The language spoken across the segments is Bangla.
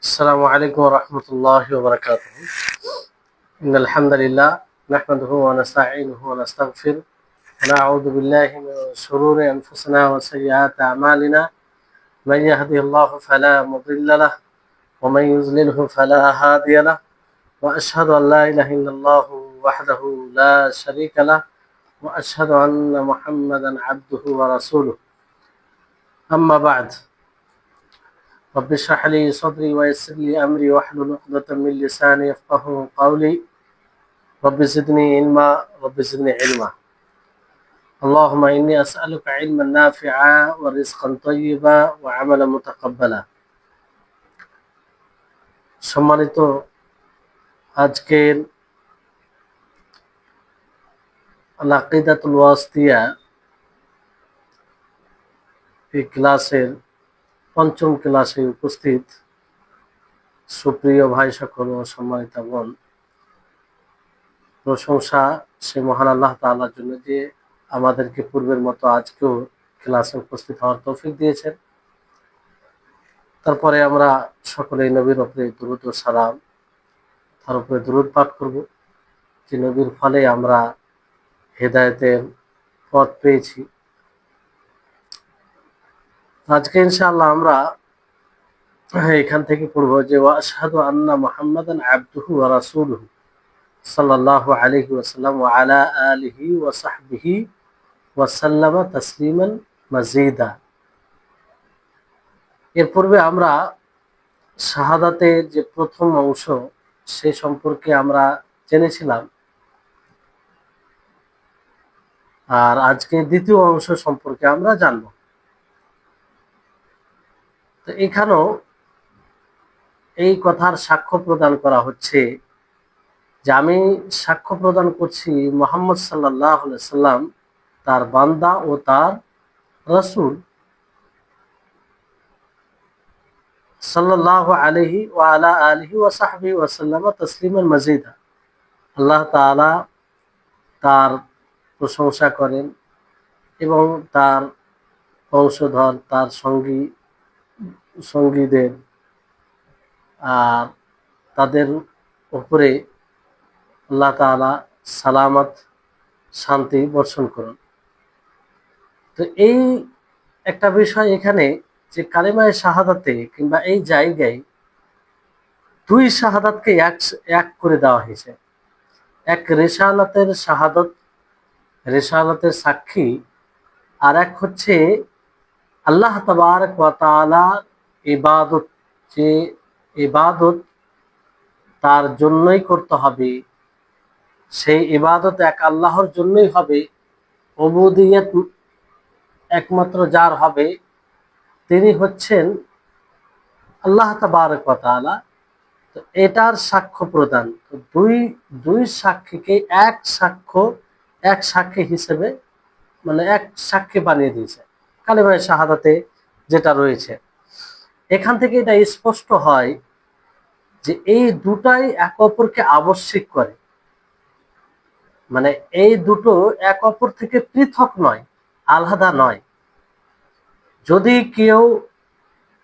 السلام عليكم ورحمة الله وبركاته. إن الحمد لله نحمده ونستعينه ونستغفره ونعوذ بالله من شرور أنفسنا وسيئات أعمالنا. من يهده الله فلا مضل له ومن يضلله فلا هادي له، وأشهد أن لا إله إلا الله وحده لا شريك له، وأشهد أن محمدا عبده ورسوله. أما بعد، رب اشرح لي صدري ويسر لي أمري واحلل عقدة من لساني يفقهوا قولي. رب زدني علما رب زدني علما. اللهم إني أسألك علما نافعا ورزقا طيبا وعملا متقبلا. সম্মানিত, আজকের আল-আকিদাতুল ওয়াসিতিয়া এই ক্লাসের পঞ্চম ক্লাসে উপস্থিত সুপ্রিয় ভাই সকল ও সম্মানিত বোন, প্রশংসা সে মহান আল্লাহ তাআলার জন্য যে আমাদেরকে পূর্বের মতো আজকেও ক্লাসে উপস্থিত হওয়ার তৌফিক দিয়েছেন। তারপরে আমরা সকলেই নবীর উপরে দুরূদ ও সালাম, তার উপরে দুরূদ পাঠ করব, যে নবীর ফলে আমরা হেদায়েতের পথ পেয়েছি। আজকে ইনশাআল্লাহ আমরা এখান থেকে পড়ব যে ওয়াশহাদু আন্না মুহাম্মাদান আবদুহু ওয়া রাসূলুহু সাল্লাল্লাহু আলাইহি ওয়াসাল্লাম ওয়া আলা আলিহি ওয়া সাহবিহি ওয়া সাল্লামা তাসলিমান মাজিদা। এর পূর্বে আমরা শাহাদাতের যে প্রথম অংশ সে সম্পর্কে আমরা জেনেছিলাম, আর আজকে দ্বিতীয় অংশ সম্পর্কে আমরা জানব। তো এখানেও এই কথার সাক্ষ্য প্রদান করা হচ্ছে যে আমি সাক্ষ্য প্রদান করছি মুহাম্মদ সাল্লাল্লাহু আলাইহি সাল্লাম তার বান্দা ও তার রাসূল সাল্লাল্লাহু আলাইহি ওয়া আলা আলিহি ওয়া সাহবিহি ওয়া সাল্লামা তাসলিমান মাজিদা। আল্লাহ তাআলা তার প্রশংসা করেন এবং তার বংশধর, তার সঙ্গীদের আর তাদের উপরে আল্লাহ তাআলা সালামত শান্তি বর্ষণ করুন। তো এই একটা বিষয় এখানে যে কালেমায়ে শাহাদাতে কিংবা এই জায়গায় দুই শাহাদাতকে এক করে দেওয়া হয়েছে। এক রিসালাতের শাহাদত, রিসালাতের সাক্ষী, আর এক হচ্ছে আল্লাহ তাবারক ওয়া তাআলার ইবাদত, যে ইবাদত তার জন্যই করতে হবে, সেই ইবাদত এক আল্লাহর জন্যই হবে, উবুদিয়ত একমাত্র যার হবে তিনি হচ্ছেন আল্লাহ তাবারক ওয়া তাআলা। তো এটার সাক্ষ্য প্রদান, তো দুই সাক্ষীকে এক সাক্ষী হিসেবে, মানে এক সাক্ষী বানিয়ে দিয়েছে কালেমায়ে শাহাদাতে যেটা রয়েছে। এখান থেকে এটা স্পষ্ট হয় যে এই দুটাই এক অপরকে আবশ্যিক করে, মানে এই দুটো এক অপর থেকে পৃথক নয়, আলাদা নয়। যদি কেউ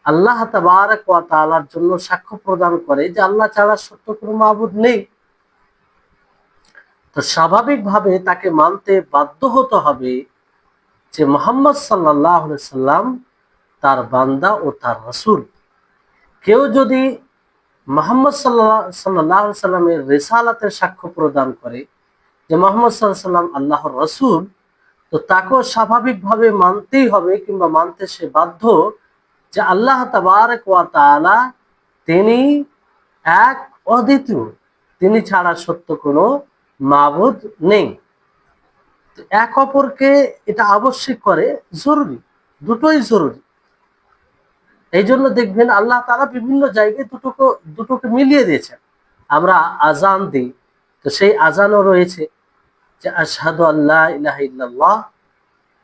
আল্লাহ তাবারক ওয়া তাআলার জন্য সাক্ষ্য প্রদান করে যে আল্লাহ ছাড়া সত্য কোনো মাবুদ নেই, তো স্বাভাবিকভাবে তাকে মানতে বাধ্য হতে হবে যে মুহাম্মদ সাল্লাল্লাহু আলাইহি সাল্লাম তার বান্দা ও তার রাসূল। কেউ যদি মুহাম্মদ সাল্লাল্লাহু আলাইহি সাল্লামের রিসালাতের সাক্ষ্য প্রদান করে যে মুহাম্মদ সাল্লাল্লাহু আলাইহি সাল্লাম আল্লাহর রাসূল, তো তাকেও স্বাভাবিকভাবে মানতেই হবে কিংবা মানতে সে বাধ্য যে আল্লাহ তাবারক ওয়া তাআলা তিনি এক, অদ্বিতীয়, তিনি ছাড়া সত্য কোনো মাবুদ নেই। এক অপরকে এটা আবশ্যক করে, জরুরি, দুটোই জরুরি। এই জন্য দেখবেন আল্লাহ তাআলা বিভিন্ন জায়গায় দুটোকে মিলিয়ে দিয়েছেন। আমরা আজান দিই, তো সেই আজানও রয়েছে যে আশহাদু আল্লা ইলাহা ইল্লাল্লাহ,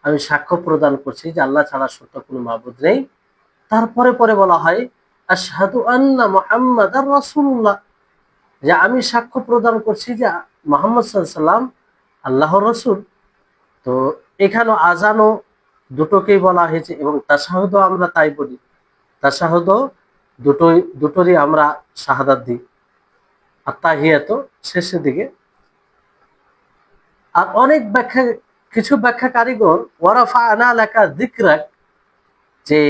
আমি সাক্ষ্য প্রদান করছি যে আল্লাহ ছাড়া সত্য কোনো মাবুদ নেই। তারপরে বলা হয় আশহাদু আন্না মুহাম্মাদার রাসূলুল্লাহ, যে আমি সাক্ষ্য প্রদান করছি যে মুহাম্মদ সাল্লাল্লাহু আলাইহি সাল্লাম আল্লাহর রাসূল। তো এখানেও আজানও দুটোকেই বলা হয়েছে এবং তাশাহুদও আমরা তাই বলি। তাশাহুদও দুটোরই আমরা শাহাদাত দিই। আত্তাহিয়াতু শেষের দিকে। আর অনেক কিছু ব্যাখ্যাকারীগণ ওয়ারাফা'না লাকা যিকরাক, যে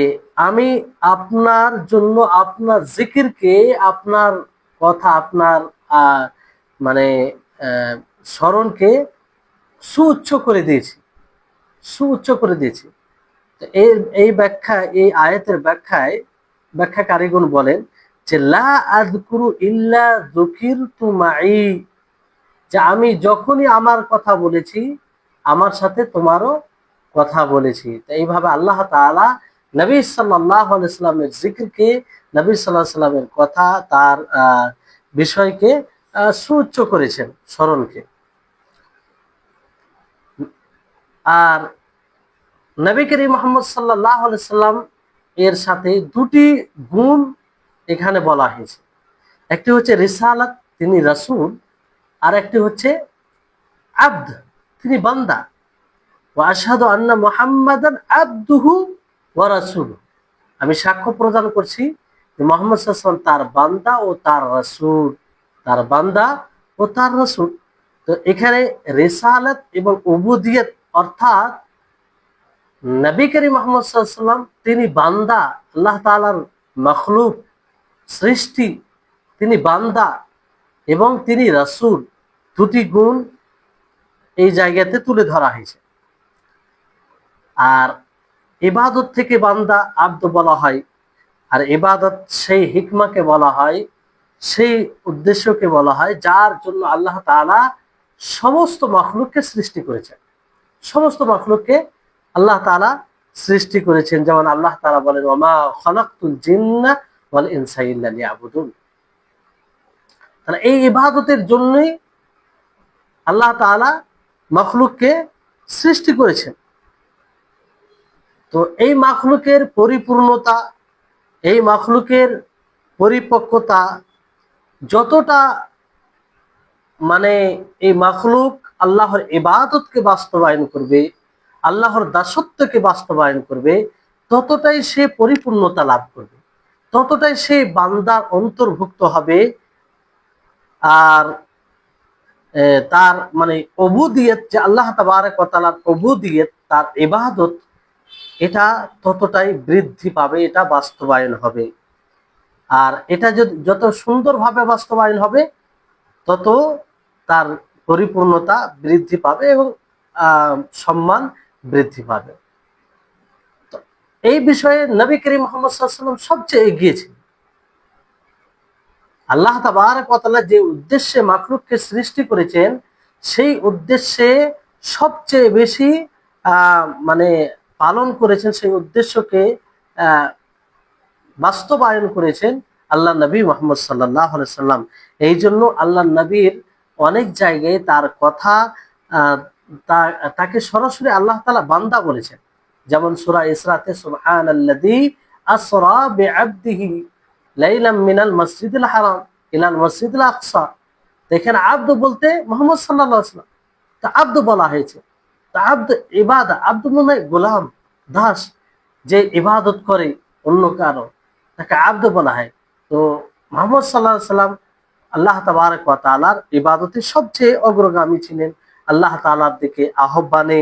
আমি আপনার জন্য আপনার জিকিরকে, আপনার কথা, আপনার মানে স্মরণকে সুউচ্চ করে দিয়েছি, সুউচ্চ করে দিয়েছি। এই ব্যাখ্যা, এই আয়াতের ব্যাখ্যাকারীগণ বলেন যে লা আযকুরু ইল্লা যুকিরতু মাই, যে আমি যখনই আমার কথা বলেছি আমার সাথে তোমারও কথা বলেছি। তো এইভাবে আল্লাহ তাআলা নবী সাল্লাল্লাহু আলাইহি সাল্লামের জিকিরকে, নবী সাল্লাল্লাহু আলাইহি সাল্লামের কথা, তার বিষয়কে সুউচ্চ করেছেন, স্মরণকে। আর নবী করিম মুহাম্মদ সাল্লাল্লাহু আলাইহি সাল্লাম এর সাথে দুটি গুণ এখানে বলা হয়েছে। একটি হচ্ছে রিসালাত, তিনি রাসূল, আর একটি হচ্ছে আব্দ, তিনি বান্দা। ওয়া আশহাদু আন্না মুহাম্মাদান আবদুহু ওয়া রাসূলুহু, আমি সাক্ষ্য প্রদান করছি যে মুহাম্মদ সাল্লাল্লাহু আলাইহি ওয়াসাল্লাম তার বান্দা ও তার রাসূল, তার বান্দা ও তার রাসূল। তো এখানে রিসালাত এবং উবুদিয়ত, অর্থাৎ নবী করিম মুহাম্মদ সাল্লাল্লাহু আলাইহি ওয়াসাল্লাম তিনি বান্দা, আল্লাহ তাআলার মাখলুক, সৃষ্টি, তিনি বান্দা এবং তিনি রাসূল, দুটি গুণ এই জায়গাতে তুলে ধরা হয়েছে। আর ইবাদত থেকে বান্দা আব্দ বলা হয়, আর ইবাদত সেই হিকমাকে বলা হয়, সেই উদ্দেশ্যকে বলা হয় যার জন্য আল্লাহ তাআলা সমস্ত মাখলুককে সৃষ্টি করেছেন। সমস্ত মাখলুককে আল্লাহ তাআলা সৃষ্টি করেছেন। যেমন আল্লাহ তাআলা বলেন ওয়ামা খালাকতুল জিন্না ওয়াল ইনসা ইল্লা লিয়াবুদুন। তাহলে এই ইবাদতের জন্যই আল্লাহ তাআলা মাখলুককে সৃষ্টি করেছেন। তো এই মাখলুকের পরিপূর্ণতা, এই মাখলুকের পরিপক্কতা যতটা, মানে এই মাখলুক আল্লাহর ইবাদতকে বাস্তবায়ন করবে, আল্লাহর দাসত্বকে বাস্তবায়ন করবে, ততটাই সে পরিপূর্ণতা লাভ করবে, ততটাই সে বান্দার অন্তর্ভুক্ত হবে। আর তার মানে উবুদিয়ত, যে আল্লাহ তাবারক ওয়া তাআলার উবুদিয়ত, তার ইবাদত, এটা ততটাই বৃদ্ধি পাবে, এটা বাস্তবায়ন হবে। আর এটা যত সুন্দরভাবে বাস্তবায়ন হবে তত তার পরিপূর্ণতা বৃদ্ধি পাবে এবং সম্মান বৃদ্ধি পাবে। তো এই বিষয়ে নবী করিম মুহাম্মদ সাল্লাল্লাহু আলাইহি ওয়াসাল্লাম সবচেয়ে এগিয়ে ছিলেন। আল্লাহ তাবারক ওয়া তাআলা যে উদ্দেশ্যে মাখলুককে সৃষ্টি করেছেন, সেই উদ্দেশ্যে সবচেয়ে বেশি মানে পালন করেছেন, সেই উদ্দেশ্যকে বাস্তবায়ন করেছেন আল্লাহ নবী মুহাম্মদ সাল্লাল্লাহু আলাইহি সাল্লাম। এই জন্য আল্লাহ নবীর অনেক জায়গায় তার কথা, তাকে সরাসরি আল্লাহ তাআলা বান্দা বলেছেন। যেমন সূরা ইসরাতে সুবহানাল্লাযী আসরা বিআবদিহি লাইলাম মিনাল মসজিদিল হারাম ইলাল মসজিদিল আকসা। দেখেন, আব্দ বলতে মুহাম্মদ সাল্লাল্লাহু আলাইহি সাল্লাম, তা আব্দ বলা হয়েছে। তা আব্দ ইবাদা, আব্দ মানে গোলাম, দাস, যে ইবাদত করে অন্য কারো, তাকে আব্দ বলা হয়। তো মুহাম্মদ সাল্লাল্লাহু আলাইহি সাল্লাম আল্লাহ তাবারক ওয়া তাআলার ইবাদতে সবচেয়ে অগ্রগামী ছিলেন। আল্লাহ তাআলার দিকে আহ্বানে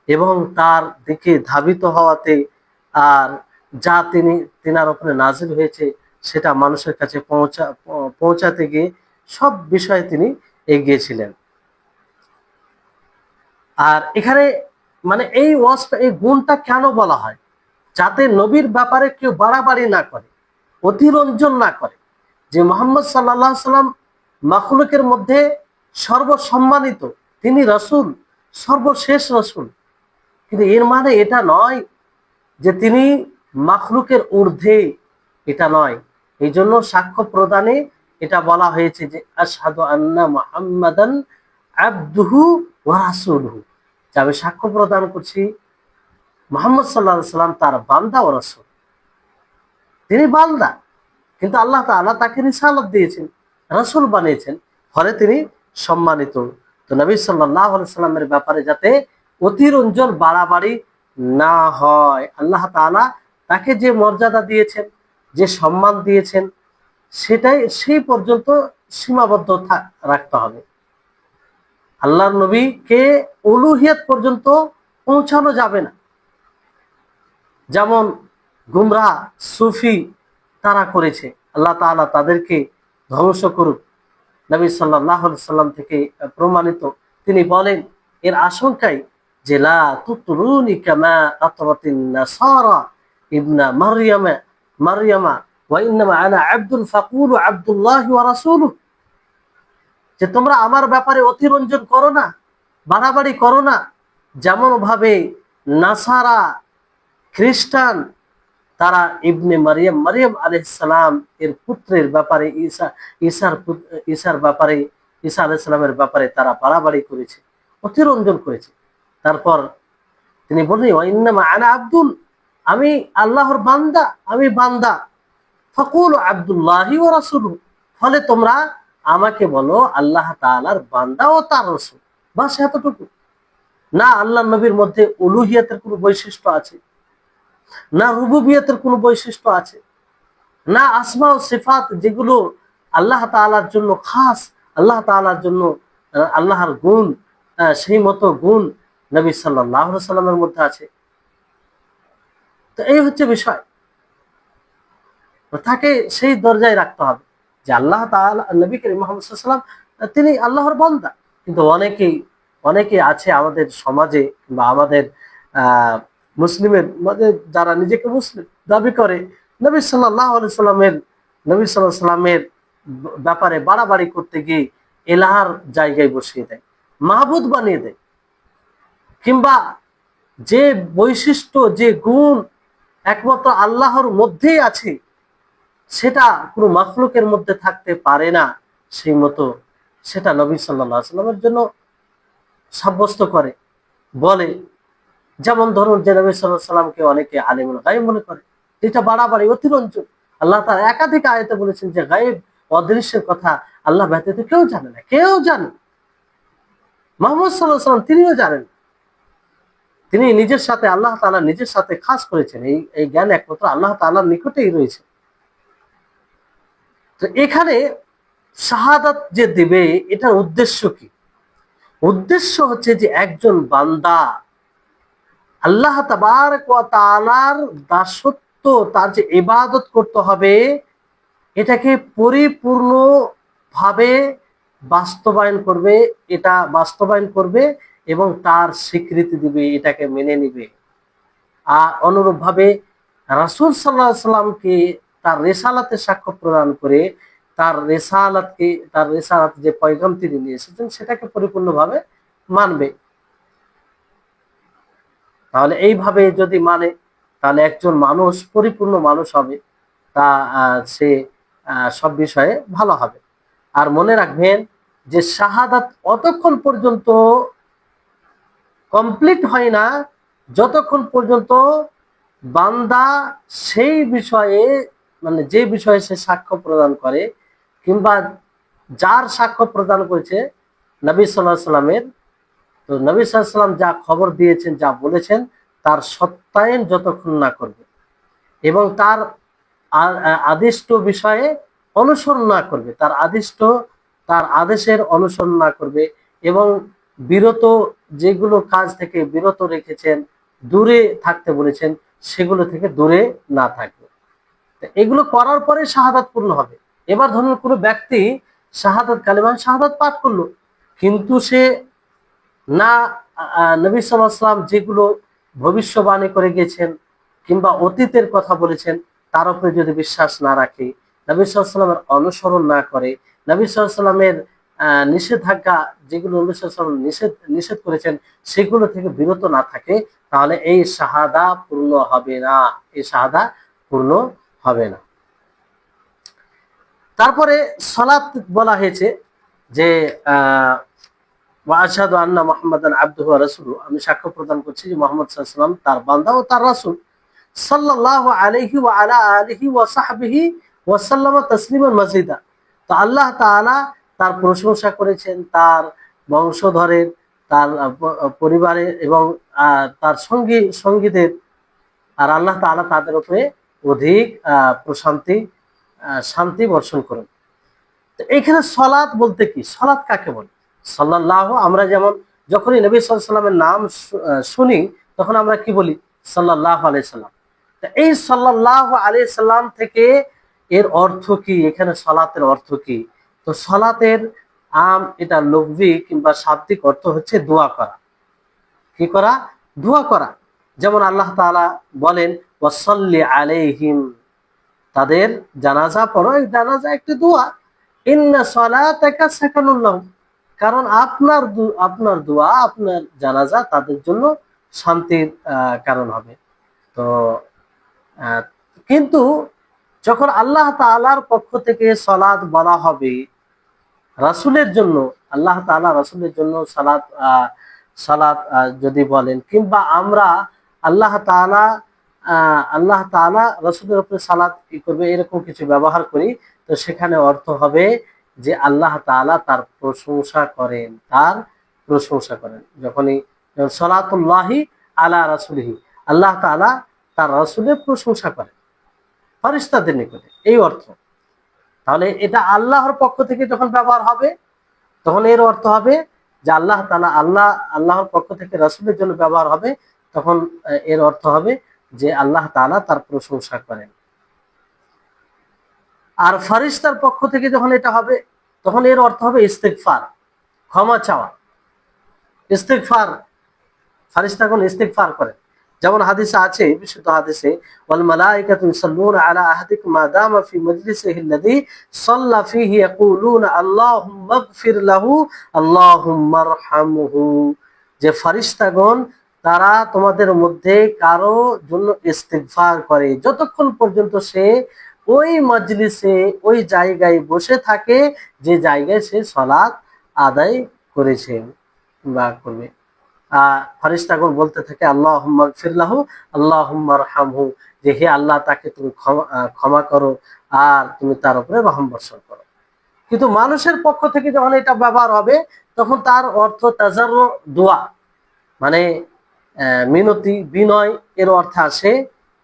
এবং তার দিকে ধাবিত হওয়াতে, আর যা তিনার উপরে নাজিল হয়েছে সেটা মানুষের কাছে পৌঁছাতে গিয়ে সব বিষয়ে তিনি এগিয়ে ছিলেন। আর এখানে মানে এই গুণটা কেন বলা হয়, যাতে নবীর ব্যাপারে কেউ বাড়াবাড়ি না করে, অতিরঞ্জন না করে। যে মুহাম্মদ সাল্লাল্লাহু আলাইহি সাল্লাম মাখলুকের মধ্যে সর্বসম্মানিত, তিনি রাসূল, সর্বশেষ রাসূল, কিন্তু এর মানে এটা নয় যে তিনি মাখলুকের ঊর্ধ্বে, এটা নয়। এই জন্য সাক্ষ্য প্রদানে এটা বলা হয়েছে যে আশহাদু আন্না মুহাম্মাদান আবদুহু ওয়া রাসূলুহু, যে আমি সাক্ষ্য প্রদান করছি মুহাম্মদ সাল্লাল্লাহু আলাইহি সাল্লাম তার বান্দা ও রাসূল। তিনি বান্দা, কিন্তু আল্লাহ তাআলা তাকে রিসালাত দিয়েছেন, রাসূল বানিয়েছেন, ফলে তিনি সম্মানিত। তো নবী সাল্লাল্লাহু আলাইহি সাল্লামের ব্যাপারে যাতে অতিরঞ্জন বাড়াবাড়ি না হয়, আল্লাহ তাআলা তাকে যে মর্যাদা দিয়েছেন, যে সম্মান দিয়েছেন সেটাই সেই পর্যন্ত সীমাবদ্ধ রাখতে হবে। আল্লাহর নবীকে উলুহিয়াত পর্যন্ত পৌঁছানো যাবে না। যেমন গুমরাহ সুফি তারা করেছে, আল্লাহ তাআলা তাদেরকে ধ্বংস করুক। নবী সাল্লাল্লাহু আলাইহি সাল্লাম থেকে প্রমাণিত, তিনি বলেন এর আশঙ্কায় যে লা তুতরুনি কামা আতরাতিন নাসারা ইবনা মারইয়ামা ওয়া ইন্নামা আনা আবদুল ফাকুলু আব্দুল্লাহি ওয়া রাসূলুহু, যে তোমরা আমার ব্যাপারে অতিরঞ্জন করো না, বাড়াবাড়ি করো না, যেমন ভাবে নাসারা খ্রিস্টান তারা ইবনে মারিয়াম আলাইহিস সালাম এর পুত্রের ব্যাপারে ঈসার ব্যাপারে ঈসা আলাইহিস সালামের ব্যাপারে তারা বাড়াবাড়ি করেছে, অতিরঞ্জন করেছে। তারপর তিনি বললেন ওয়া ইন্নামা আনা আব্দুল, আমি আল্লাহর বান্দা, আমি বান্দা। ফাকুলু আব্দুল্লাহি ওয়া রাসূলুহু, ফলে তোমরা আমাকে বলো আল্লাহ তাআলার বান্দা ও তার রাসূল। বাস এতটুকু। না আল্লাহর নবীর মধ্যে উলুহিয়াতের কোনো বৈশিষ্ট্য আছে, না রুবুবিয়তের কোনো বৈশিষ্ট্য আছে, না আসমা ও সিফাত যেগুলো আল্লাহ তাআলার জন্য খাস, আল্লাহ তাআলার জন্য আল্লাহর গুণ, সেই মতো গুণ নবী সাল্লাল্লাহু আলাইহি সাল্লামের মধ্যে আছে। তো এই হচ্ছে বিষয়, তাকে সেই দরজায় রাখতে হবে যে আল্লাহ তাআলা, নবী করিম মুহাম্মদ সাল্লাল্লাহু আলাইহি ওয়াসাল্লাম তিনি আল্লাহর বান্দা। কিন্তু অনেকেই আছে আমাদের সমাজে বা আমাদের মুসলিমের মধ্যে যারা নিজেকে মুসলিম দাবি করে, নবী সাল্লাল্লাহু আলাইহি সাল্লামের ব্যাপারে বাড়াবাড়ি করতে গিয়ে এলাহার জায়গায় বসিয়ে দেয়, মাহবুদ বানিয়ে দেয়, কিংবা যে বৈশিষ্ট্য যে গুণ একমাত্র আল্লাহর মধ্যেই আছে সেটা কোনো মাখলুকের মধ্যে থাকতে পারে না, সেই মতো সেটা নবী সাল্লাল্লাহু আলাইহি সাল্লামের জন্য সাব্যস্ত করে, বলে। যেমন ধরুন যে নবী সাল্লাল্লাহু আলাইহি সাল্লামকে অনেকে আলিমুল গায়ব মনে করে, এটা বাড়াবাড়ি, অতিরঞ্জন। আল্লাহ তাআলা একাধিক আয়াতে বলেছেন যে গায়ব অদৃশ্যের কথা আল্লাহ ব্যতীত কেউ জানে না, কেউ জানে। মুহাম্মদ সাল্লাল্লাহু আলাইহি সাল্লাম তিনিও জানেন, তিনি নিজের সাথে আল্লাহ তাআলা নিজের সাথে খাস করেছেন, এই জ্ঞান একমাত্র আল্লাহ তাআলার নিকটেই রয়েছে। তো এখানে শাহাদাত যে দিবে এটার উদ্দেশ্য কি? উদ্দেশ্য হচ্ছে যে একজন বান্দা আল্লাহ তাবারক ওয়া তাআলার দাসত্ব, তার যে ইবাদত করতে হবে এটাকে পরিপূর্ণ ভাবে বাস্তবায়ন করবে এবং তার স্বীকৃতি দিবে, এটাকে মেনে নিবে। আর অনুরূপ ভাবে রাসূল সাল্লাল্লাহু আলাইহি সাল্লামকে তার রিসালাতের সাক্ষ্য প্রদান করে তার রিসালাত যে পয়গাম তিনি নিয়ে এসেছেন সেটাকে পরিপূর্ণভাবে মানবে। তাহলে এইভাবে যদি মানে, তাহলে একজন মানুষ পরিপূর্ণ মানুষ হবে, তা সে সব বিষয়ে ভালো হবে। আর মনে রাখবেন যে শাহাদাত অতক্ষণ পর্যন্ত কমপ্লিট হয় না যতক্ষণ পর্যন্ত বান্দা সেই বিষয়ে, মানে যে বিষয়ে সে সাক্ষ্য প্রদান করে কিংবা যার সাক্ষ্য প্রদান করেছে নবী সাল্লাল্লাহু আলাইহি সাল্লামের, তো নবী সাল্লাল্লাহু আলাইহি সাল্লাম যা খবর দিয়েছেন, যা বলেছেন তার সত্যায়ন যতক্ষণ না করবে এবং তার আদিষ্ট বিষয়ে অনুসরণ না করবে, তার আদেশের অনুসরণ না করবে এবং যেগুলো কাজ থেকে বিরত রেখেছেন, দূরে থাকতে বলেছেন সেগুলো থেকে দূরে না থাকবে, এগুলো করার পরে শাহাদাত পূর্ণ হবে। এবার ধরুন কোনো ব্যক্তি কালিমা শাহাদাত পাঠ করলো, কিন্তু সে না নবী সাল্লাল্লাহু আলাইহি ওয়াসাল্লাম যেগুলো ভবিষ্যবাণী করে গেছেন কিংবা অতীতের কথা বলেছেন তার উপরে যদি বিশ্বাস না রাখে, নবী সাল্লাল্লাহু আলাইহি ওয়াসাল্লামের অনুসরণ না করে, নবী সাল্লাল্লাহু আলাইহি ওয়াসাল্লামের নিষেধাজ্ঞা যেগুলো নবী সাল্লাল্লাহু আলাইহি ওয়াসাল্লাম নিষেধ করেছেন সেগুলো থেকে বিরত না থাকে, তাহলে এই শাহাদা পূর্ণ হবে না, তারপরে সালাত বলা হয়েছে যে ওয়া আশহাদু আন্না মুহাম্মাদান আবদুহু ওয়া রাসূলুহু, আমি সাক্ষ্য প্রদান করছি যে মুহাম্মদ সাল্লাল্লাহু আলাইহি ওয়াসাল্লাম তার বান্দা ও তার রাসূল। সাল্লাল্লাহু আলাইহি ওয়া আলা আলিহি ওয়া সাহবিহি ওয়া সাল্লামা তাসলিমান মাজিদা। তো আল্লাহ তাআলা তার প্রশংসা করেছেন তার বংশধরের, তার পরিবারের এবং তার সঙ্গীদের, আর আল্লাহ তাআলা তাদের উপরে অধিক প্রশান্তি শান্তি বর্ষণ করুন। তো এইখানে সলাৎ বলতে কি, সলাৎ কাকে বলে? সাল্লাল্লাহু, আমরা যেমন যখনই নবী সাল্লাল্লাহু আলাইহি সাল্লামের নাম শুনি তখন আমরা কি বলি? সাল্লাল্লাহু আলাইহি সাল্লাম। তো এই সাল্লাল্লাহু আলাইহি সাল্লাম থেকে এর অর্থ কি, এখানে সলাতের অর্থ কি? তো সলাতের এটা লফজি কিংবা শাব্দিক অর্থ হচ্ছে দোয়া করা। কি করা? দোয়া করা। যেমন আল্লাহ তাআলা বলেন ওয়াসাল্লি আলাইহিম, তাদের জানাজা পড়ো। এই জানাজা একটি দোয়া। ইন্না সলাতাকা সাকানুল লাহুম, কারণ আপনার দোয়া, আপনার জানাজা তাদের জন্য শান্তির কারণ হবে। তো কিন্তু যখন আল্লাহ তাআলার পক্ষ থেকে সালাত বলা হবে রাসূলের জন্য, আল্লাহ তাআলা রাসূলের জন্য সালাত সালাত যদি বলেন, কিংবা আমরা আল্লাহ তাআলা রাসূলের উপরে সালাত কি করবে এরকম কিছু ব্যবহার করি, তো সেখানে অর্থ হবে যে আল্লাহ তাআলা তার প্রশংসা করেন, তার প্রশংসা করেন। যখনই সালাতুল্লাহি আলা রাসূলিহি, আল্লাহ তাআলা তার রাসূলের প্রশংসা করেন ফেরেশতাদের নিকটে, এই অর্থ। তাহলে এটা আল্লাহর পক্ষ থেকে যখন ব্যবহার হবে তখন এর অর্থ হবে যে আল্লাহর পক্ষ থেকে রাসূলের জন্য ব্যবহার হবে, তখন এর অর্থ হবে যে আল্লাহ তাআলা তার প্রশংসা করেন। আর ফেরেশতার পক্ষ থেকে যখন এটা হবে তখন এর অর্থ হবে ইস্তিগফার, ক্ষমা চাওয়া। ইস্তিগফার, ফেরেশতাগণ ইস্তিগফার করেন। যেমন হাদিসে আছে, বিশুদ্ধ হাদিসে, ওয়াল মালাইকাতু ইউসাল্লুনা আলা আহাদিকুম মা দামা ফি মাজলিসিহি আল্লাযী সাল্লা ফীহি ইয়াকুলুনা আল্লাহুম্মা ইগফির লাহু আল্লাহুম্মা আরহামহু, যে ফেরেশতাগণ তারা তোমাদের মধ্যে কারো জন্য ইস্তিগফার করে যতক্ষণ পর্যন্ত সে ওই মজলিসে, ওই জায়গায় বসে থাকে যে জায়গায় সে সালাত আদায় করেছে বা করবে। ফেরেশতাগণ বলতে থাকে আল্লাহুম্মা ইগফির লাহু আল্লাহুম্মা আরহামহু, যে হে আল্লাহ তাকে তুমি ক্ষমা করো আর তুমি তার উপরে রহম বর্ষণ করো। কিন্তু মানুষের পক্ষ থেকে যখন এটা ব্যবহার হবে তখন তার অর্থ তাজাররু, দোয়া, মানে মিনতি, বিনয় এর অর্থে আসে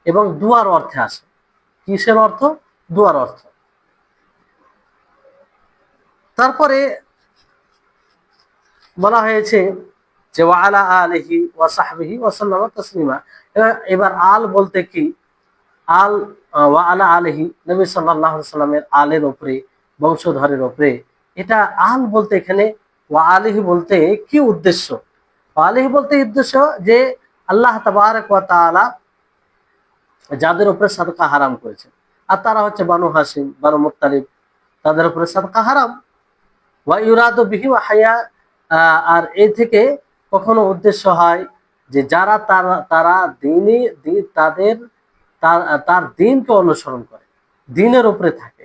এবং দুয়ার অর্থে আসে। কিসের অর্থ? দুয়ার অর্থ। তারপরে বলা হয়েছে যে ওয়ালা আলিহি ওয়া সাহবিহি ওয়া সাল্লামা তাসলিমা। এবার আল বলতে কি? আল ওয়ালা আলিহি, নবী সাল্লাল্লাহু আলাইহি সাল্লামের আলের উপরে, বংশধরের উপরে। এটা আল বলতে এখানে ওয়া আলিহি বলতে কি উদ্দেশ্য? ওয়া আলিহি বলতে উদ্দেশ্য যে আল্লাহ তাবারক ওয়া তাআলা যাদের উপরে সাদকা হারাম করেছেন, আর তারা হচ্ছে বানু হাশিম, বানু মুত্তালিব, তাদের উপরে সাদকা হারাম। ওয়া ইউরাদু বিহি ওয়া হায়া, আর এই থেকে কখনো উদ্দেশ্য হয় যে যারা তারা তার দিনকে অনুসরণ করে, দিনের উপরে থাকে।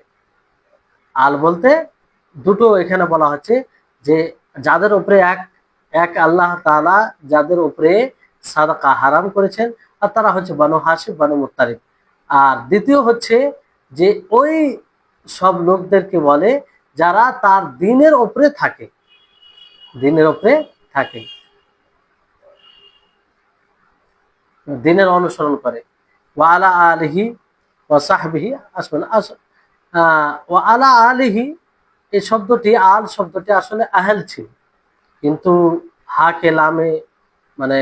আল বলতে দুটো এখানে বলা হচ্ছে, যে যাদের উপরে এক আল্লাহ তাআলা যাদের উপরে সাদাকা হারাম করেছেন, আর তারা হচ্ছে বানু হাশিম, বানু মুত্তালিব। আর দ্বিতীয় হচ্ছে যে ওই সব লোকদেরকে বলে যারা তার দিনের উপরে থাকে, দিনের উপরে থাকে, দিনের অনুসরণ করে। ওয়া আলা আলিহি ওয়া সাহবিহি আসমান, ওয়া আলা আলিহি, এই শব্দটি, আল শব্দটি আসলে আহল ছিল, কিন্তু হাকে লামে, মানে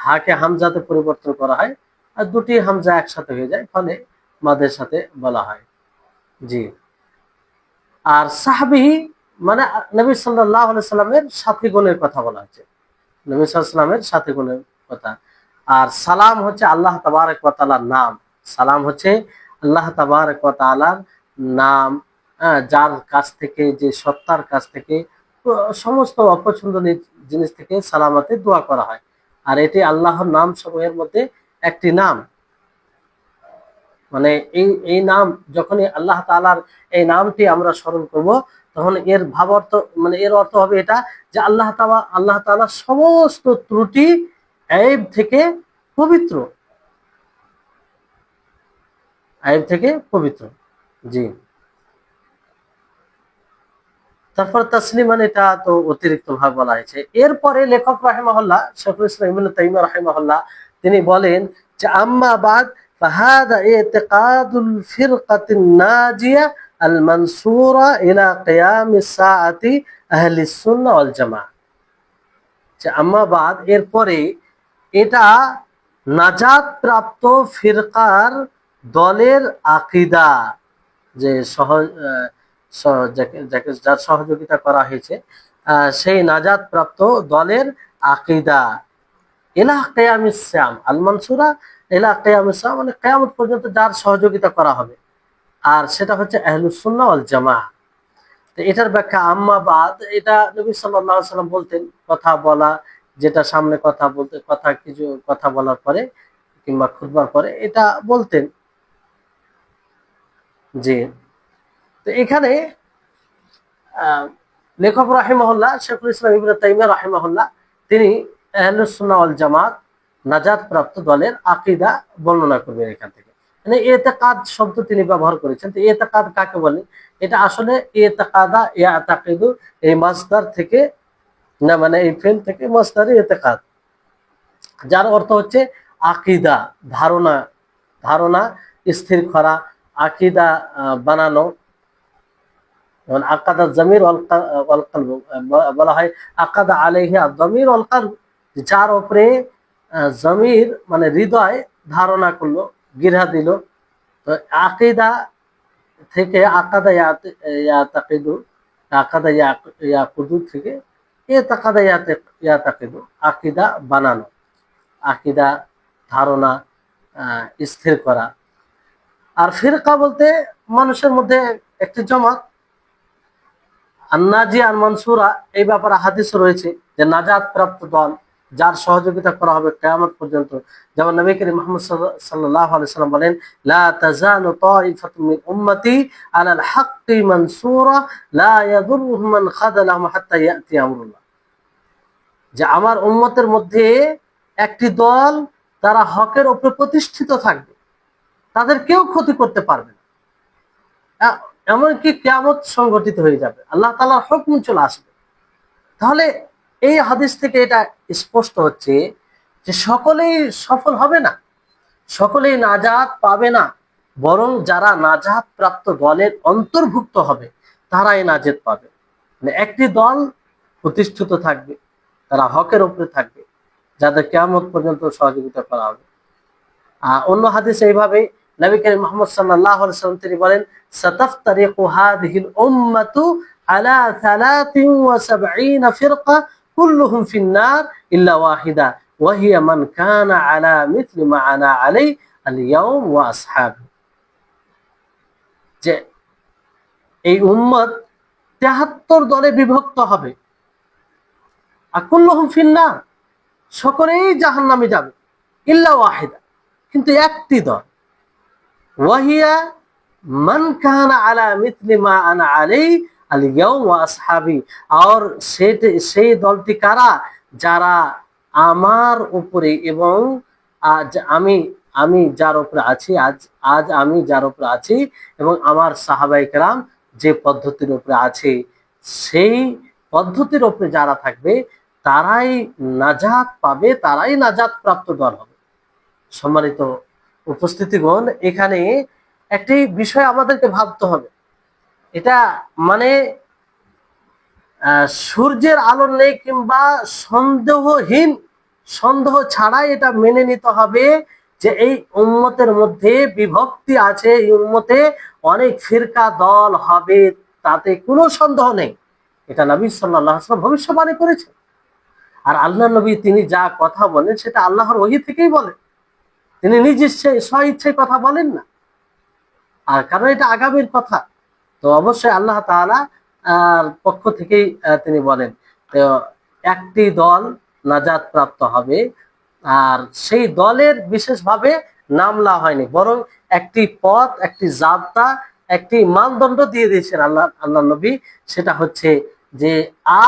হাকে হামজাতে পরিবর্তন করা হয়, আর দুটি হামজা একসাথে হয়ে যায়, ফলে মাদের সাথে বলা হয়। জি। আর সাহাবিহি মানে নবী সাল্লাল্লাহু আলাইহি সাল্লামের সাথীগণের কথা বলা হচ্ছে, নবী সাল্লাল্লাহু আলাইহি সাল্লামের সাথীগণের কথা। আর সালাম হচ্ছে আল্লাহ তাবারক ওয়া তাআলার নাম। সালাম হচ্ছে আল্লাহ তাবারক ওয়া তাআলার নাম, যার কাছ থেকে, যে সত্তার কাছ থেকে সমস্ত অপছন্দনীয় জিনিস থেকে সালামতে দোয়া করা হয়। আর এটি আল্লাহর নাম সমূহের মধ্যে একটি নাম। মানে এই নাম, যখনই আল্লাহ তাআলার এই নামটি আমরা স্মরণ করব, তখন এর ভাব অর্থ, মানে এর অর্থ হবে এটা যে আল্লাহ তাআলা সমস্ত ত্রুটি, আইব থেকে পবিত্র, আইব থেকে পবিত্র। জি। তারপর তাসলিমান, এটা তো অতিরিক্ত ভাবে বলা হয়েছে। এরপরে লেখক রাহিমাহুল্লাহ, শাইখুল ইসলাম ইবনে তাইমিয়া রাহিমাহুল্লাহ, তিনি বলেন যে আম্মা বাদ ফাহাদা ইতিকাদুল ফিরকাতিন নাজিয়া আল মানসুরা ইলা কিয়ামিস সাআতি আহলিস সুন্নাহ ওয়াল জামাআহ। যে আম্মা বাদ, এরপরে এটা নাজাত প্রাপ্ত ফিরকার দলের আকীদা, যে যার সহযোগিতা করা হয়েছে সেই নাজাত প্রাপ্ত দলের আকীদা ইলা কিয়ামিস সাম আল মানসুরা ইলা কিয়ামিস সাম, মানে কিয়ামত পর্যন্ত যার সহযোগিতা করা হবে, আর সেটা হচ্ছে আহলুস সুন্নাহ ওয়াল জামাআহ। তো এটার ব্যাখ্যা আম্মা বাদ, এটা নবী সাল্লাল্লাহু আলাইহি ওয়াসাল্লাম বলতেন, কথা বলা, যেটা সামনে কথা বলতে, কিছু কথা বলার পরে কিংবা খুতবার পরে এটা বলতেন। জি, তো এখানে লেখক রাহিমাহুল্লাহ, শেখুল ইসলাম ইবনে তাইমিয়া রাহিমাহুল্লাহ, তিনি আহলুস সুন্নাহ ওয়াল জামাত নাজাত প্রাপ্ত দলের আকীদা বর্ণনা করবেন এখান থেকে। মানে ইতিকাদ শব্দ তিনি ব্যবহার করেছেন। তো ইতিকাদ কাকে বলে? এটা আসলে ইতিকাদা ইয়াতাকিদু, এই মাসদার থেকে, না মানে এই ফেল থেকে মাসদারে ইতিকাদ, যার অর্থ হচ্ছে আকীদা, ধারণা, ধারণা স্থির করা, আকীদা বানানো। যেমন আকাদা জমির ওয়াল কলব বলা হয়, আকাদা আলাইহি আয-যমির ওয়াল কলব, যার উপরে জমির মানে হৃদয় ধারণা করলো, গিরা দিল। তো আকীদা থেকে আকাদা ইয়াতাকিদু, আকাদা ইয়াকুদু থেকে ইতাকাদা ইয়াতাকিদু, আকীদা বানানো, আকীদা ধারণা স্থির করা। আর ফিরকা বলতে মানুষের মধ্যে একটি জমাত, আন্নাজি আর মানসুরা, এই ব্যাপারে হাদিস রয়েছে যে নাজাত প্রাপ্ত দল, যার সহযোগিতা করা হবে কিয়ামত পর্যন্ত। যেমন নবী করিম মুহাম্মদ সাল্লাল্লাহু আলাইহি ওয়াসাল্লাম বলেন, লা তাজালু তাইফাতুম মিন উম্মতি আলাল হাক্কি মানসুরা লা ইয়াদুররুহুম মান খাযালাহুম হাত্তা ইয়াতি আমরুল্লাহ। যে আমার উম্মতের মধ্যে একটি দল, তারা হকের উপরে প্রতিষ্ঠিত থাকবে, তাদের কেউ ক্ষতি করতে পারবে না, এমনকি কিয়ামত সংঘটিত হয়ে যাবে, আল্লাহ তাআলার হুকুম চলে আসবে। তাহলে এই হাদিস থেকে এটা স্পষ্ট হচ্ছে যে সকলেই সফল হবে না, সকলেই নাজাত পাবে না, বরং যারা নাজাত প্রাপ্ত দলের অন্তর্ভুক্ত হবে তারাই নাজাত পাবে। মানে একটি দল প্রতিষ্ঠিত থাকবে, তারা হকের উপরে থাকবে, যাদের কিয়ামত পর্যন্ত সহযোগিতা করা হবে। অন্য হাদিস এইভাবে নবী করিম মুহাম্মদ সাল্লাল্লাহু আলাইহি ওয়াসাল্লাম তিনি বলেন, সাতাফতারিকু হাযিহিল উম্মাতু আলা 73 ফিরকা কুল্লুহুম ফিন-নার ইল্লা ওয়াহিদা ওয়া হিয়া মান কানা আলা মিথলি মা আনা আলাইহি আল-ইয়াওম ওয়া আসহাবি। যে এই উম্মত 73 দলে বিভক্ত হবে, আর কুল্লুহুম ফিন-নার, সকলেই জাহান্নামে যাবে, ইল্লা ওয়াহিদা, কিন্তু একটি দল, ওয়াহিয়া মান কানা আলা মিথলি মা আনা আলাইহি আল-ইয়াওম ওয়া আসহাবি, আর সেই দলটি কারা? যারা আমার উপরে এবং আজ আমি যার উপরে আছি, আজ আমি যার উপরে আছি এবং আমার সাহাবায়ে কেরাম যে পদ্ধতির উপরে আছে, সেই পদ্ধতির উপরে যারা থাকবে তারাই নাজাত পাবে, তারাই নাজাত প্রাপ্ত দল হবে। সম্মানিত উপস্থিতিগণ, এখানে একটি বিষয় আমাদেরকে ভাবতে হবে। এটা মানে সূর্যের আলো নেই কিংবা সন্দেহ ছাড়াই এটা মেনে নিতে হবে যে এই উম্মতের মধ্যে বিভক্তি আছে, এই উম্মতে অনেক ফিরকা দল হবে, তাতে কোনো সন্দেহ নেই। এটা নবী সাল্লাল্লাহু আলাইহি ওয়াসাল্লাম ভবিষ্যৎবাণী করেছেন। আর আল্লাহ নবী তিনি যা কথা বলেন সেটা আল্লাহর ওহী থেকেই বলেন, তিনি নিজ স্ব-ইচ্ছায় কথা বলেন না। আর কারণ এটা আগামীর কথা, তো অবশ্যই আল্লাহ তাআলা পক্ষ থেকেই তিনি বলেন। তো একটি দল নাজাত প্রাপ্ত হবে, আর সেই দলের বিশেষভাবে নাম লা হয়নি, বরং একটি পথ, একটি জাবতা, একটি মানদণ্ড দিয়ে দিয়েছেন আল্লাহ নবী। সেটা হচ্ছে যে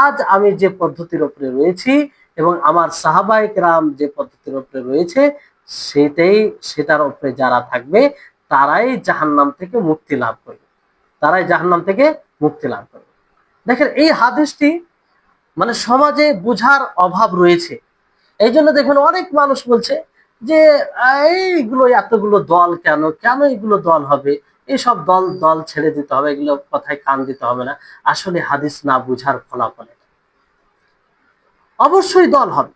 আজ আমি যে পদ্ধতির উপরে রয়েছি এবং আমার সাহাবায়ে কেরাম যে পদ্ধতির উপরে রয়েছে, সেটার উপরে যারা থাকবে তারাই জাহান্নাম থেকে মুক্তি লাভ করবে, তারাই জাহান্নাম থেকে মুক্তি লাভ করবে। দেখেন, এই হাদিসটি মানে সমাজে বুঝার অভাব রয়েছে। এই জন্য দেখবেন অনেক মানুষ বলছে যে এইগুলো এতগুলো দল কেন, কেন এগুলো দল হবে, এইসব দল দল ছেড়ে দিতে হবে, এগুলো কথায় কান দিতে হবে না। আসলে হাদিস না বুঝার ফলাফল এটা। অবশ্যই দল হবে,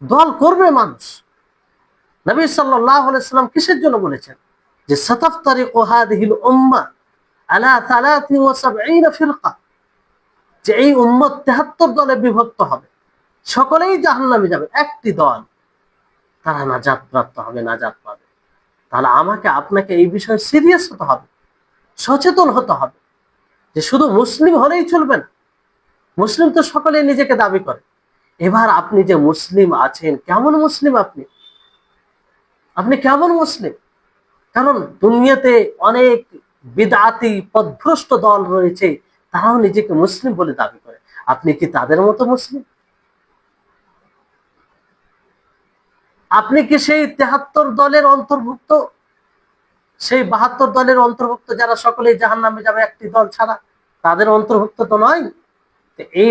দল করবে মানুষ। নবী সাল্লাল্লাহু আলাইহি সাল্লাম কিসের জন্য বলেছেন যে সাতাফতারিকু হাযিহিল উম্মাহ আলা 73 ফিরকা, যে এই উম্মত 73 দলে বিভক্ত হবে, সকলেই জাহান্নামে যাবে, একটি দল তারা নাজাত প্রাপ্ত হবে, নাজাত পাবে। তাহলে আমাকে আপনাকে এই বিষয়ে সিরিয়াস হতে হবে, সচেতন হতে হবে, যে শুধু মুসলিম হলেই চলবে না। মুসলিম তো সকলে নিজেকে দাবি করে। এবার আপনি যে মুসলিম আছেন, কেমন মুসলিম আপনি? আপনি কেমন মুসলিম? কারণ দুনিয়াতে অনেক বিদআতি পথভ্রষ্ট দল রয়েছে, তারাও নিজেকে মুসলিম বলে দাবি করে। আপনি কি তাদের মতো মুসলিম? আপনি কি সেই 73 দলের অন্তর্ভুক্ত, সেই 72 দলের অন্তর্ভুক্ত যারা সকলেই জাহান্নামে যাবে একটি দল ছাড়া? তাদের অন্তর্ভুক্ত তো নয়। এই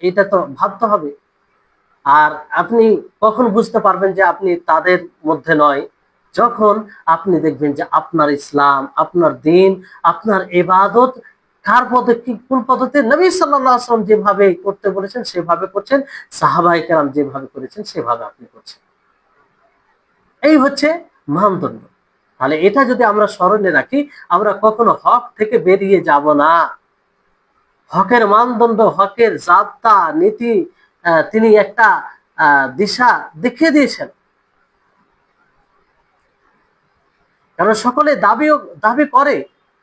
এটা তো ভাবতে হবে। আর আপনি কখন বুঝতে পারবেন যে আপনি তাদের মধ্যে নয়? যখন আপনি দেখবেন যে আপনার ইসলাম, আপনার দিন, আপনার ইবাদত কার পদ্ধতি, কোন পদ্ধতি? নবী সাল্লাল্লাহু আলাইহি ওয়াসাল্লাম যেভাবে করতে বলেছেন সেভাবে করছেন, সাহাবায়ে কেরাম যেভাবে করেছেন সেভাবে আপনি করছেন। এই হচ্ছে মানদণ্ড। তাহলে এটা যদি আমরা স্মরণে রাখি, আমরা কখনো হক থেকে বেরিয়ে যাব না। হকের মানদণ্ড, হকের জাবতা নীতি তিনি একটা দিশা দেখিয়ে দিয়েছেন। কারণ সকলে দাবি করে।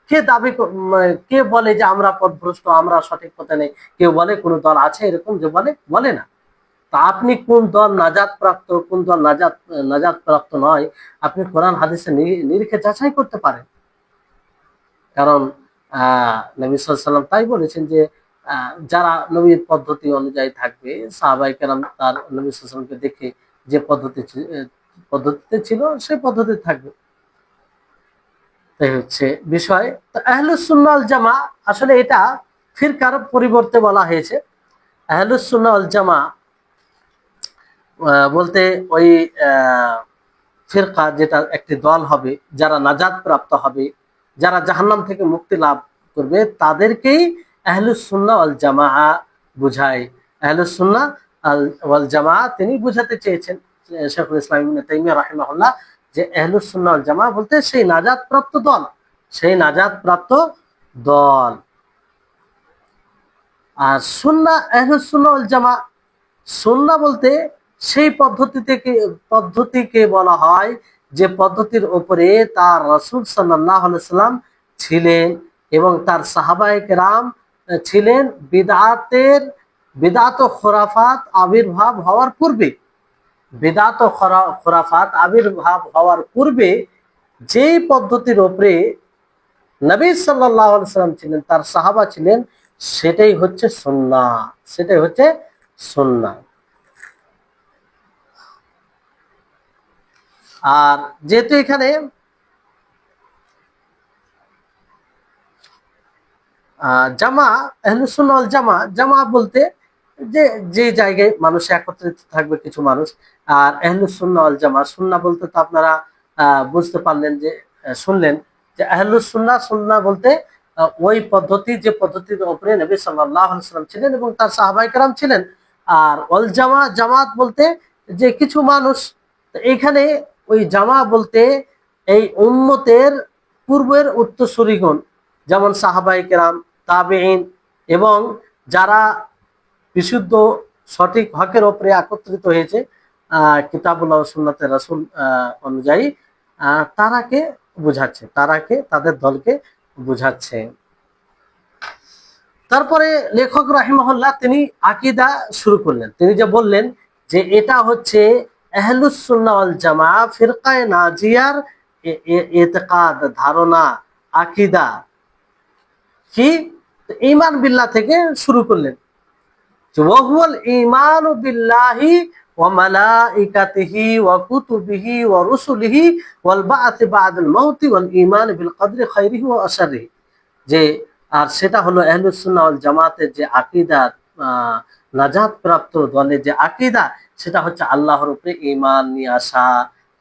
কে কে বলে যে আমরা পথভ্রষ্ট, আমরা সঠিক পথে নেই? কেউ বলে কোন দল আছে এরকম যে বলে না। তা আপনি কোন দল নাজাত প্রাপ্ত, কোন দল নাজাত প্রাপ্ত নয়, আপনি কোরআন হাদিসে নিরিখে যাচাই করতে পারেন। কারণ নবী সাল্লাল্লাহু আলাইহি ওয়াসাল্লাম তাই বলেছেন যে যারা নবীর পদ্ধতি অনুযায়ী থাকবে, সাহাবায়ে কেরাম তার নবী সাল্লাল্লাহু আলাইহি ওয়াসাল্লামকে দেখে যে পদ্ধতিতে ছিল সেই পদ্ধতিতে থাকবে। তাই হচ্ছে বিষয়। তো আহলুস সুন্নাহ ওয়াল জামা, আসলে এটা ফিরকার পরিবর্তে বলা হয়েছে। আহলুস সুন্নাহ ওয়াল জামা বলতে ওই ফিরকা, যেটা একটি দল হবে, যারা নাজাত প্রাপ্ত হবে, যারা জাহান্নাম থেকে মুক্তি লাভ করবে, তাদেরকেই আহলুস সুন্নাহ ওয়াল জামাআ বুঝায়। আহলুস সুন্নাহ ওয়াল জামাআ তিনি বুঝাতে চেয়েছেন শাইখুল ইসলাম ইবনে তাইমিয়া রাহিমাহুল্লাহ, যে আহলুস সুন্নাহ ওয়াল জামাআ বলতে সেই নাজাত প্রাপ্ত দল, সেই নাজাত প্রাপ্ত দল। আর সুন্নাহ, আহলুস সুন্নাহ ওয়াল জামাআ, সুন্নাহ বলতে সেই পদ্ধতিকে বলা হয় যে পদ্ধতির উপরে তার রাসূল সাল্লাল্লাহু আলাইহি সাল্লাম ছিলেন এবং তার সাহাবায়ে কেরাম ছিলেন। বিদআত ও খুরাফাত আবির্ভাব হওয়ার পূর্বে, বিদআত ও খুরাফাত আবির্ভাব হওয়ার পূর্বে যেই পদ্ধতির উপরে নবী সাল্লাল্লাহু আলাইহি সাল্লাম ছিলেন, তার সাহাবা ছিলেন, সেটাই হচ্ছে সুন্নাহ, সেটাই হচ্ছে সুন্নাহ। আর যেহেতু এখানে জামা, আহলুস সুন্নাহ ওয়াল জামা বলতে যে জায়গায় মানুষ একত্রিত থাকবে কিছু মানুষ। আর আহলুস সুন্নাহ ওয়াল জামা, সুন্নাহ বলতে তো আপনারা বুঝতে পারলেন, যে শুনলেন যে আহলুস সুন্নাহ বলতে ওই পদ্ধতি, যে পদ্ধতির উপরে নবী সাল্লাল্লাহু আলাইহি ওয়াসাল্লাম ছিলেন এবং তার সাহাবায়ে কেরাম ছিলেন। আর ওয়াল জামাত বলতে যে কিছু মানুষ। এইখানে ওই জামা বলতে এই উম্মতের পূর্বের উত্তরসূরিগণ, যেমন সাহাবায়ে কেরাম, তাবেঈন এবং যারা বিশুদ্ধ সঠিক হকের উপরে একত্রিত হয়েছে কিতাবুল্লাহ ও সুন্নাতে রাসূল অনুযায়ী, তারাকে বোঝাচ্ছে, তাদের দলকে বোঝাচ্ছে। তারপরে লেখক রাহিমাহুল্লাহ তিনি আকীদা শুরু করলেন। তিনি যে বললেন যে এটা হচ্ছে আহলুস সুন্নাহ ওয়াল জামাআহ ফিরকায়ে নাজিয়ার ইতিকাদ, ধারণা, আকীদা। কি? ঈমান বিল্লাহ থেকে শুরু করলেন। ওয়াহুয়াল ঈমানু বিল্লাহি ওয়া মালাইকাতিহি ওয়া কুতুবিহি ওয়া রুসুলিহি ওয়াল বা'থি বা'দাল মাউতি ওয়াল ঈমান বিল কদরি খাইরিহি ওয়া শাররিহি। যে আর সেটা হলো আহলুস সুন্নাহ ওয়াল জামাতের যে আকীদা, নাজাত প্রাপ্ত দলের যে আকীদা, সেটা হচ্ছে আল্লাহর উপরে ঈমান নিয়ে আসা,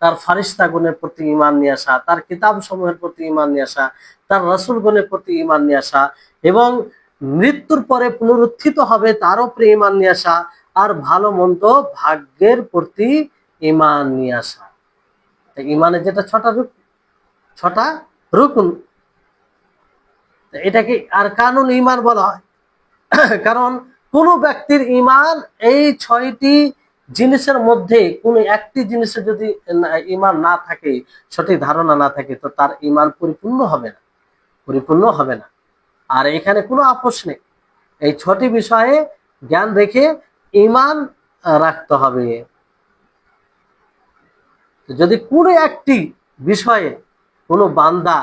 তার ফারিস্তাগণের প্রতি ঈমান নিয়ে আসা, তার কিতাব সমূহের প্রতি ঈমান নিয়ে আসা, তার রাসূলগণের প্রতি ঈমান নিয়ে আসা, এবং মৃত্যুর পরে পুনরুত্থিত হবে তার উপরে ঈমান নিয়ে আসা, আর ভালো মন্দ ভাগ্যের প্রতি ঈমান নিয়ে আসা। ঈমানের যেটা ছটা রুকুন, এটাকে আর কানুন ঈমান বলা হয়। কারণ কোন ব্যক্তির ঈমান এই 6টি জিনিসের মধ্যে কোনো একটি জিনিসের যদি ঈমান না থাকে, সঠিক ধারণা না থাকে, তো তার ঈমান পরিপূর্ণ হবে না, পরিপূর্ণ হবে না। আর এখানে কোনো আপোষ নেই, এই 6টি বিষয়ে জ্ঞান রেখে ঈমান রাখতে হবে। যদি কোনো একটি বিষয়ে কোনো বান্দা,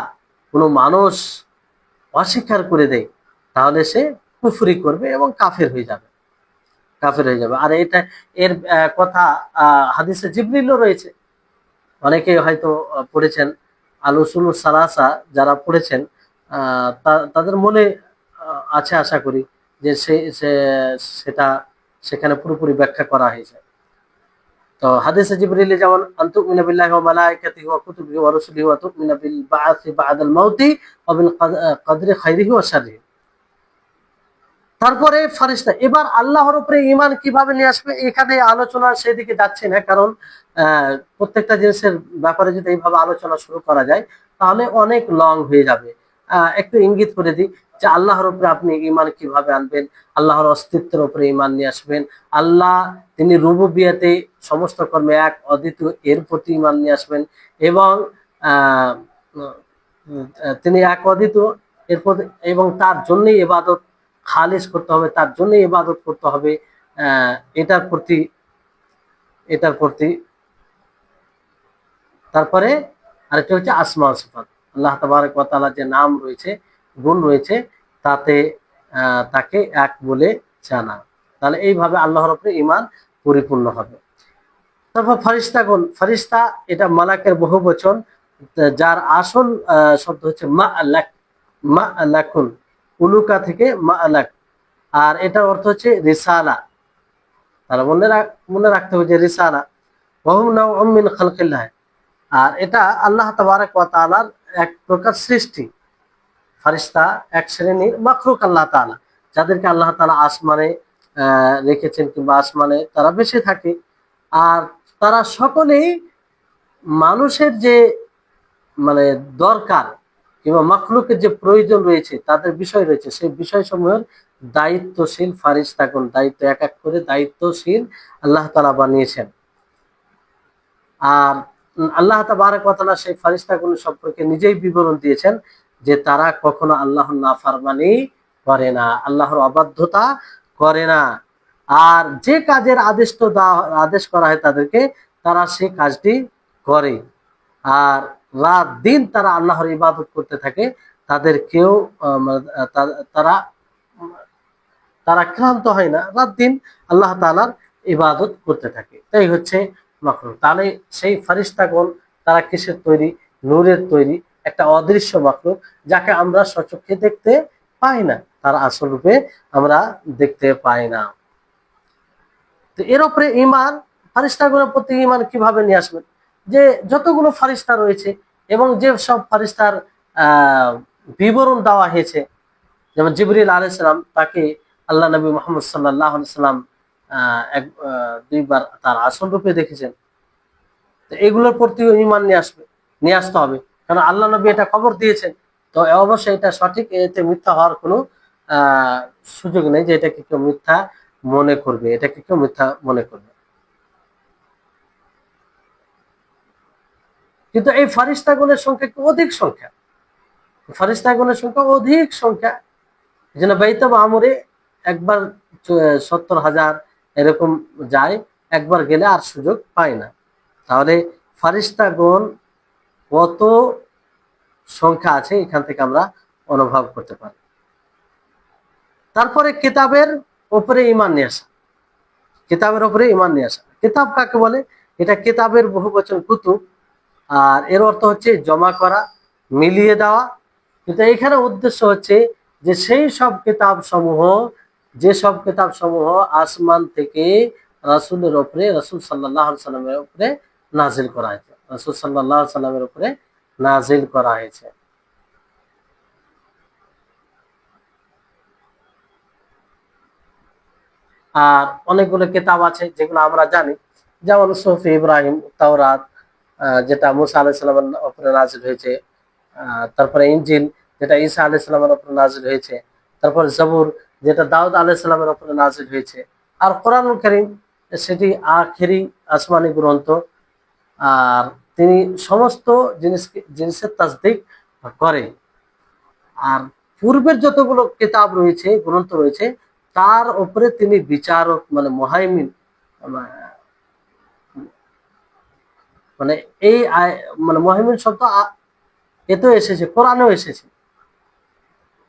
কোনো মানুষ অস্বীকার করে দেয়, তাহলে সে কুফরি করবে এবং কাফের হয়ে যাবে, কাফের হয়ে যাবে। আর এর কথা হাদিসে জিবরিলও রয়েছে। অনেকে হয়তো পড়েছেন, আল উসুলুস সালাসা যারা পড়েছেন তাদের মনে আছে আশা করি, যে সেটা সেখানে পুরোপুরি ব্যাখ্যা করা হয়েছে। তো হাদিসে জিবরিলে যেমন আনতুমিনা বিল্লাহি ওয়া মালাইকাতিহি ওয়া কুতুবিহি ওয়া রুসুলিহি ওয়া তুমিনা বিল বাআসি বা'দাল মাউতি ওয়া বিল কদরি খাইরিহি ওয়া শাররিহি। তারপরে ফারিস্তা। এবার আল্লাহর উপরে ঈমান কিভাবে নিয়ে আসবে, এখানে আলোচনা সেদিকে যাচ্ছে না, কারণ প্রত্যেকটা জিনিসের ব্যাপারে যদি এইভাবে আলোচনা শুরু করা যায় তাহলে অনেক লং হয়ে যাবে। একটু ইঙ্গিত করে দিই যে আল্লাহর উপরে আপনি ঈমান কিভাবে আনবেন, আল্লাহর অস্তিত্বের উপরে ঈমান নিয়ে আসবেন। আল্লাহ তিনি রুবুবিয়াতে সমস্ত কর্মে এক, অদ্বিতীয়, এর প্রতি ঈমান নিয়ে আসবেন। এবং তিনি এক, অদ্বিতীয়, এর প্রতি, এবং তার জন্যই ইবাদত খালিস করতে হবে, তার জন্যই ইবাদত করতে হবে। এটার প্রতি এটার প্রতি তারপরে আরেকটা হচ্ছে আসমা ও সিফাত। আল্লাহ তাবারক ওয়া তাআলা যে নাম রয়েছে, গুণ রয়েছে, তাতে তাকে এক বলে জানা। তাহলে এইভাবে আল্লাহর উপরে ঈমান পরিপূর্ণ হবে। তারপর ফারিস্তাগণ। ফারিস্তা এটা মালাকের বহু বচন, যার আসল শব্দ হচ্ছে মা'লাক, মা'লাকুন, উলুকা থেকে মা'লাক। আর এটার অর্থ হচ্ছে রিসালা। তাহলে মনে রাখতে হবে যে রিসালা ওয়াহুম নাওউম মিন খালকিল্লাহ। আর এটা আল্লাহ তাবারক ওয়া তাআলার এক প্রকার সৃষ্টি। ফারিস্তা এক শ্রেণীর মাখলুক আল্লাহ তাআলা, যাদেরকে আল্লাহ তাআলা আসমানে রেখেছেন, কিংবা আসমানে তারা বেঁচে থাকে। আর তারা সকলেই মানুষের যে মানে দরকার, কিংবা মাখলুকের যে প্রয়োজন রয়েছে, তাদের বিষয় রয়েছে, সেই বিষয়সমূহের দায়িত্বশীল ফারিস্তাগণ। দায়িত্ব এক এক করে দায়িত্বশীল আল্লাহ তাআলা বানিয়েছেন। আর আল্লাহ তাবারক ওয়া তাআলা সেই ফারিস্তাগণ সম্পর্কে নিজেই বিবরণ দিয়েছেন যে তারা কখনো আল্লাহর নাফরমানি করে না, আল্লাহর অবাধ্যতা করে না। আর যে কাজের আদেশ করা হয় তাদেরকে, তারা সেই কাজটি করে। আর রাত দিন তারা আল্লাহর ইবাদত করতে থাকে। তাদের কেউ তারা তারা ক্লান্ত হয় না, রাত দিন আল্লাহ তাআলার ইবাদত করতে থাকে। তাই হচ্ছে মাখলুক। তাহলে সেই ফারিস্তাগণ তারা কিসের তৈরি? নূরের তৈরি, একটা অদৃশ্য মাখলুক, যাকে আমরা স্বচক্ষে দেখতে পাই না, তার আসল রূপে আমরা দেখতে পাই না। তো এর উপরে ঈমান, ফারিস্তাগণের প্রতি ঈমান কিভাবে নিয়ে আসবেন? যে যতগুলো ফারিস্তা রয়েছে এবং যে সব ফারিস্তার বিবরণ দেওয়া হয়েছে, যেমন জিবরিল আলাইহিস সালাম, তাকে আল্লাহ নবী মুহাম্মদ সাল্লাল্লাহু আলাইহি সাল্লাম দুইবার তার আসল রূপে দেখেছেন। তো এগুলোর প্রতি ঈমান নিয়ে আসতে হবে, কারণ আল্লাহ নবী এটা খবর দিয়েছেন। তো অবশ্যই এটা সঠিক, এতে মিথ্যা হওয়ার কোনো সুযোগ নেই, যে এটাকে কেউ মিথ্যা মনে করবে, এটাকে কেউ মিথ্যা মনে করবে। কিন্তু এই ফারিস্তাগণের সংখ্যা একটু অধিক সংখ্যা, ফারিস্তাগণের সংখ্যা অধিক সংখ্যা। যেন বাইতুল মামুরে একবার 70,000 এরকম যায়, একবার গেলে আর সুযোগ পায় না। তাহলে ফারিস্তাগণ কত সংখ্যা আছে, এখান থেকে আমরা অনুভব করতে পারি। তারপরে কিতাবের উপরে ঈমান নিয়ে আসা। কিতাবের উপরে ঈমান নিয়ে আসা। কিতাব কাকে বলে? এটা কিতাবের বহু বচন কুতুব। আর এর অর্থ হচ্ছে জমা করা, মিলিয়ে দেওয়া। কিন্তু এখানে উদ্দেশ্য হচ্ছে যে সেই সব কিতাব সমূহ, যেসব কিতাব সমূহ আসমান থেকে রাসূলের উপরে, রাসূল সাল্লাল্লাহু আলাইহি সাল্লামের উপরে নাযিল করা হয়েছে। রাসূল সাল্লাল্লাহু আলাইহি সাল্লামের উপরে নাজিল করা হয়েছে। আর অনেকগুলো কিতাব আছে যেগুলো আমরা জানি, যেমন সুফি ইব্রাহিম, তাওরাত যেটা মুসা আলাইহিস সালামের উপরে নাজিল হয়েছে, তারপরে ইনজিল যেটা ঈসা আলাইহিস সালামের উপরে নাজিল হয়েছে, তারপর জবুর যেটা দাউদ আলাইহিস সালামের উপরে নাজিল হয়েছে, আর কোরআনুল কারীম সেটি আখেরি আসমানি গ্রন্থ। আর তিনি সমস্ত জিনিসের তাসদিক করে। আর পূর্বের যতগুলো কিতাব রয়েছে, গ্রন্থ রয়েছে, তার উপরে তিনি বিচারক, মানে মুহাইমিন, মানে এই মানে মুহাইমিন শব্দ এতেও এসেছে, কোরআনেও এসেছে।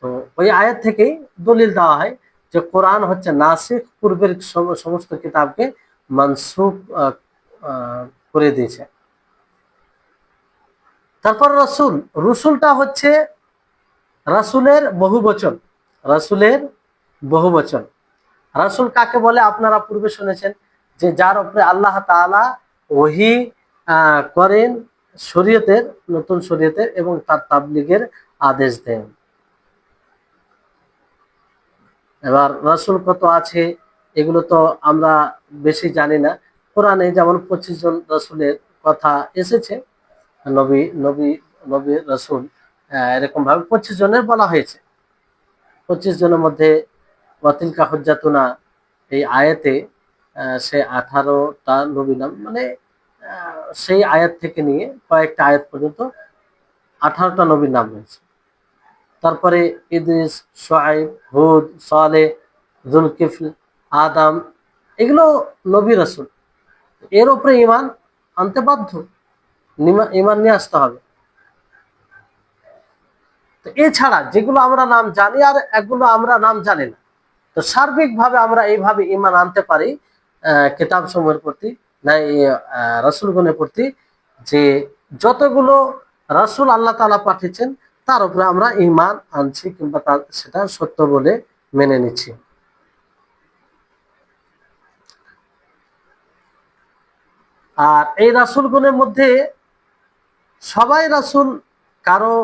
তো ওই আয়াত থেকেই দলিল দেওয়া হয় যে কোরআন হচ্ছে নাসিখ, পূর্বের সমস্ত কিতাবকে মানসুখ করে দিয়েছে। তারপর রসুল, রসুলটা হচ্ছে রাসূলের বহুবচন, রাসূলের বহুবচন। রাসূল কাকে বলে আপনারা পূর্বে শুনেছেন, যে যার উপরে আল্লাহ তাআলা ওহী করেন শরীয়তের, নতুন শরীয়তের, এবং তার তাবলীগের আদেশ দেন। এবার রাসূল কত আছে এগুলো তো আমরা বেশি জানি না। কোরআনে যেমন 25 জন রাসূলের কথা এসেছে, নবী নবী নবী রাসূল এরকম ভাবে 25 জনের বলা হয়েছে। 25 জনের মধ্যে ওয়াতিলকা হুজ্জাতুনা এই আয়াতে সে 18টা নবী নাম, মানে সেই আয়াত থেকে নিয়ে কয়েকটা আয়াত পর্যন্ত 18টা নবীর নাম রয়েছে। তারপরে ইদ্রিস, শুআইব, হুদ, সালেহ, যুলকিফল, আদম, এগুলো নবী রাসূল। এর উপরে ঈমান আনতে বাধ্য, ঈমান নিয়ে আসতে হবে। তো এছাড়া যেগুলো আমরা নাম জানি আর এগুলো আমরা নাম জানি না, তো সার্বিকভাবে আমরা এইভাবে ঈমান আনতে পারি কিতাব সমূহের প্রতি, না রাসূলগণের প্রতি, যে যতগুলো রাসূল আল্লাহ তাআলা পাঠিয়েছেন তার উপরে আমরা ঈমান আনছি, কিংবা সেটা সত্য বলে মেনে নিচ্ছি। আর এই রাসূলগণের মধ্যে সবাই রাসূল, কারো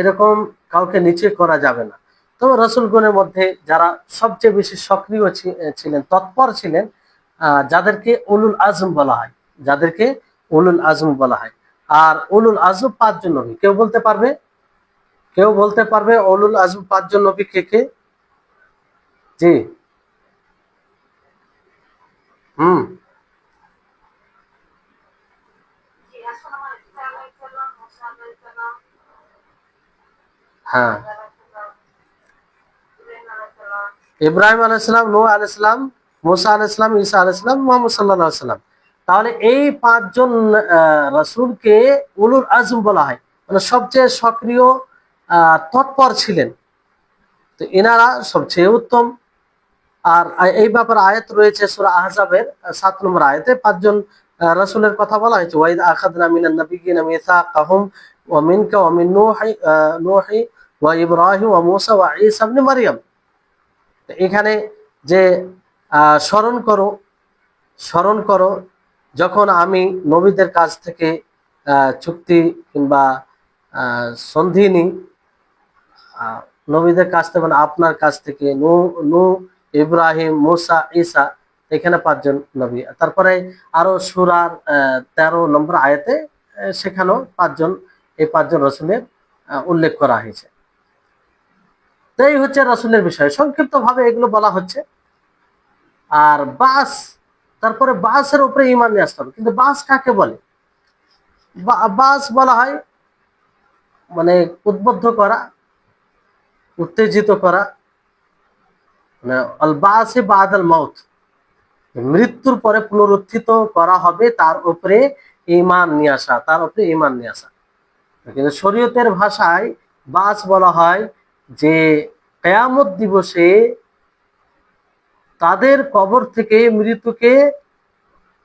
এরকম কাউকে নিচে করা যাবে না। তো রাসূলগণের মধ্যে যারা সবচেয়ে বেশি সক্রিয় ছিলেন, তৎপর ছিলেন, যাদেরকে উলুল আজম বলা হয়, যাদেরকে উলুল আজম বলা হয়। আর উলুল আজম 5 জন নবী, কেউ বলতে পারবে? কেউ বলতে পারবে উলুল আজম 5 জন নবী কে কে? জি, হুম, হ্যাঁ, ইব্রাহিম আলাইহিস সালাম, নূহ আলাইহিস সালাম, মুসা আলাইহিস সালাম, ঈসা আলাইহিস সালাম, মুহাম্মদ সাল্লাল্লাহু আলাইহি সাল্লাম। তাহলে এই 5 জন রাসূলকে উলুল আজম বলা হয়, মানে সবচেয়ে সক্রিয়, তৎপর ছিলেন। তো এনারা সবচেয়ে উত্তম। আর এই ব্যাপারে আয়াত রয়েছে সূরা আহজাবের 7 নম্বর আয়াতে 5 জন রাসূলের কথা বলা হয়েছে, ওয়াইদ আখাযনা মিনান নাবিয়্যিনা মিসাকাহুম ওয়া মিনকা ওয়া মিন নূহি ওয়া ইব্রাহিম ওয়া মূসা ওয়া ঈসা ইবনে মারইয়াম। এখানে যে স্মরণ করো, স্মরণ করো যখন আমি নবীদের কাছ থেকে চুক্তি কিংবা সন্ধি নিই, নবীদের কাছ থেকে, মানে আপনার কাছ থেকে, নূহ, ইব্রাহিম, মূসা, ঈসা, এখানে 5 জন নবী। তারপরে আরো সূরার 13 নম্বর আয়াতে সেখানেও 5 জন, এই 5 জন রাসূলের উল্লেখ করা হয়েছে। তো এই হচ্ছে রাসূলের বিষয়, সংক্ষিপ্ত ভাবে এগুলো বলা হচ্ছে। আর বাস, তারপরে বাসের উপরে ঈমান নিয়ে আসতে হবে। কিন্তু বাস কাকে বলে? বাস বলা হয় মানে উদ্বুদ্ধ করা, উত্তেজিত করা, মানে আল বাসে বাদাল মাউত, মৃত্যুর পরে পুনরুত্থিত করা হবে, তার উপরে ঈমান নিয়ে আসা, তার উপরে ঈমান নিয়ে আসা। কিন্তু শরীয়তের ভাষায় বাস বলা হয় যে কিয়ামত দিবসে তাদের কবর থেকে মৃত্যুকে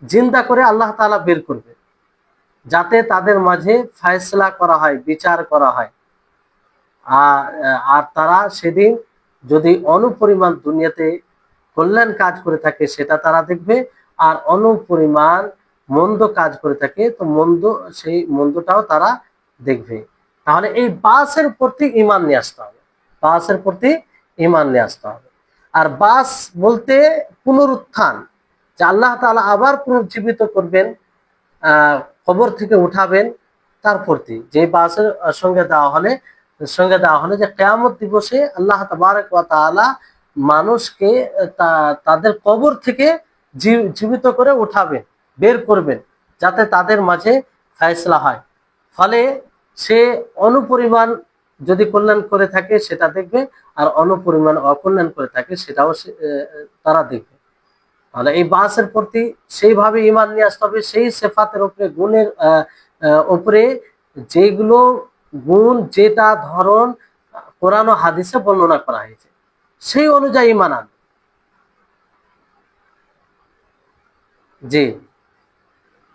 জিন্দা করে আল্লাহ তাআলা বের করবে, যাতে তাদের মাঝে ফয়সালা করা হয়, বিচার করা হয়। আর তারা সেদিন যদি অনুপরিমাণ দুনিয়াতে কল্যাণ কাজ করে থাকে সেটা তারা দেখবে, আর অনুপরিমাণ মন্দ কাজ করে থাকে, তো সেই মন্দটাও তারা দেখবে। তাহলে এই বাসের প্রতি ঈমান নিয়ে আসতে হবে, বাসের প্রতি ঈমান নিয়ে আসতে হবে। আর বাস বলতে পুনরুত্থান, যে আল্লাহ তাআলা আবার পুনর্জীবিত করবেন, কবর থেকে উঠাবেন, তার প্রতি যে বাসের সঙ্গে দেওয়া হলে যে কিয়ামত দিবসে আল্লাহ তাবারক ওয়া তাআলা মানুষকে তাদের কবর থেকে জীবিত করে উঠাবেন, বের করবেন, যাতে তাদের মাঝে ফয়সালা হয়। ফলে সে অনুপরিমাণ যদি কল্যাণ করে থাকে সেটা দেখবে, আর অনুপরিমাণ অকল্যাণ করে থাকে সেটাও তারা দেখবে। তাহলে এই বাসের প্রতি সেইভাবে ঈমান নিয়ে আসতে হবে, সেই সিফাতের উপরে, গুণের উপরে, যেগুলো গুণ, যেটা ধরন কোরআন ও হাদিসে বর্ণনা করা হয়েছে সেই অনুযায়ী ঈমান আনবে। জি,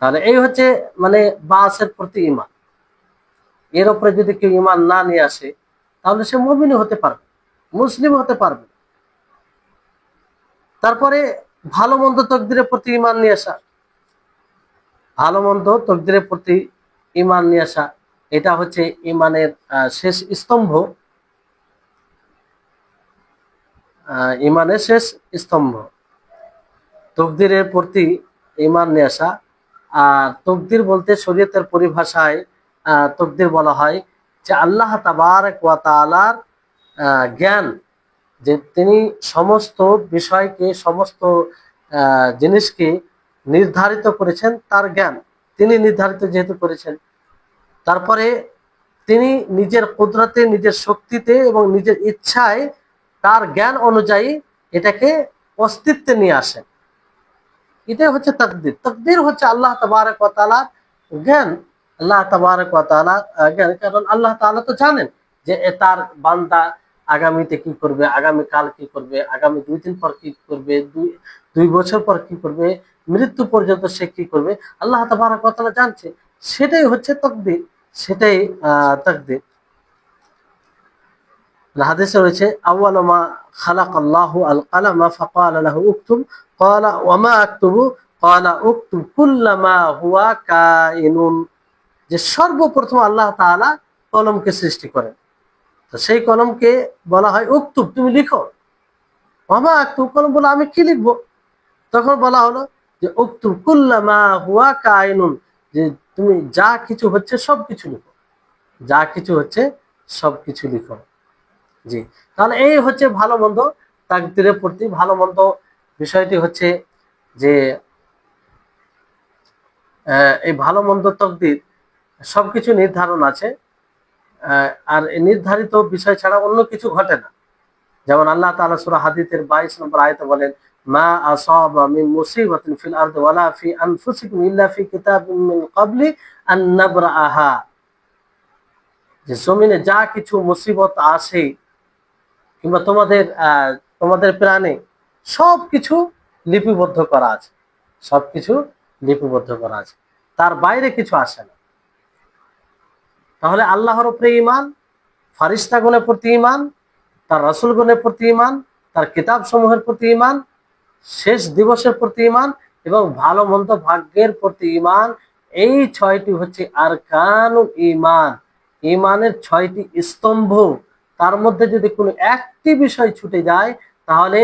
তাহলে এই হচ্ছে মানে বাসের প্রতি ঈমান। এর উপরে যদি কেউ ঈমান না নিয়ে আসে তাহলে সে মুমিন হতে পারবে, মুসলিম হতে পারবে। তারপরে ভালো মন্দ তকদিরের প্রতি ঈমান নিয়ে আসা, ভালো মন্দ তকদিরের প্রতি ঈমান নিয়ে আসা, এটা হচ্ছে ঈমানের শেষ স্তম্ভ, ঈমানের শেষ স্তম্ভ তকদিরের প্রতি ঈমান নিয়ে আসা। আর তকদির বলতে শরীয়তের পরিভাষায় তকদির বলা হয় যে আল্লাহ তাবারক ওয়া তাআলার জ্ঞান, যে তিনি সমস্ত বিষয়কে, সমস্ত জিনিসকে নির্ধারিত করেছেন, তার জ্ঞান তিনি নির্ধারিত যেহেতু করেছেন, তারপরে তিনি নিজের কুদরতে, নিজের শক্তিতে এবং নিজের ইচ্ছায় তার জ্ঞান অনুযায়ী এটাকে অস্তিত্বে নিয়ে আসেন। এটাই হচ্ছে তাকদীর। তাকদীর হচ্ছে আল্লাহ তাবারক ওয়া তাআলার জ্ঞান, আল্লাহ তাবারক ওয়া তাআলার জ্ঞান। কারণ আল্লাহ তাআলা তো জানেন যে তার বান্দা আগামীতে কি করবে, আগামী কাল কি করবে, আগামী 2 দিন পর কি করবে, দুই বছর পর কি করবে, মৃত্যু পর্যন্ত সে কি করবে, আল্লাহ তাবারক ওয়া তাআলা জানছে। সেটাই হচ্ছে তাকদীর, সেটাই তাকদীর। হাদিসে রয়েছে আউয়ালু মা খালাকাল্লাহু আল কালামা ফাকালা লাহু উকতুব ক্বালা ওয়া মা আকতুবু ক্বালা উকতুব কুল্লামা হুয়া কাইনুন, যে সর্বপ্রথম আল্লাহ তাআলা কলমকে সৃষ্টি করেন, তো সেই কলমকে বলা হয় উকতুব, তুমি লিখো। ওয়া মা আকতুব, কলম বলে আমি কি লিখবো? তখন বলা হলো যে উকতুব কুল্লামা হুয়া কাইনুন, যে তুমি যা কিছু হচ্ছে সবকিছু লিখো, যা কিছু হচ্ছে সবকিছু লিখো। জি, তাহলে এই হচ্ছে ভালো মন্দ তাকদীরের প্রতি। ভালো মন্দ বিষয়টি হচ্ছে যে এই ভালো মন্দ তাকদীর সবকিছু নির্ধারণ আছে, আর এই নির্ধারিত বিষয় ছাড়া অন্য কিছু ঘটে না। যেমন আল্লাহ তাআলা সূরা হাদীদের 22 নম্বর আয়াতে বলেন, মা আসাবা মিন মুসিবাতিন ফিল আরদি ওয়ালা ফি আনফুসিকুম ইল্লা ফি কিতাবিন মিন ক্বাবলি আন নাবরাআহা, যে জমিনে যা কিছু মুসিবত আসে কিংবা তোমাদের প্রাণে, সবকিছু লিপিবদ্ধ করা আছে, সবকিছু লিপিবদ্ধ করা আছে, তার বাইরে কিছু আসে না। তাহলে আল্লাহর উপরে ঈমান, ফারিস্তাগণের প্রতি ঈমান, তার রাসূলগণের প্রতি ঈমান, তার কিতাব সমূহের প্রতি ঈমান, শেষ দিবসের প্রতি ঈমান এবং ভালো মন্দ ভাগ্যের প্রতি ঈমান, এই 6টি হচ্ছে আরকানুল ঈমান, ঈমানের 6টি স্তম্ভ। তার মধ্যে যদি কোনো একটি বিষয় ছুটে যায় তাহলে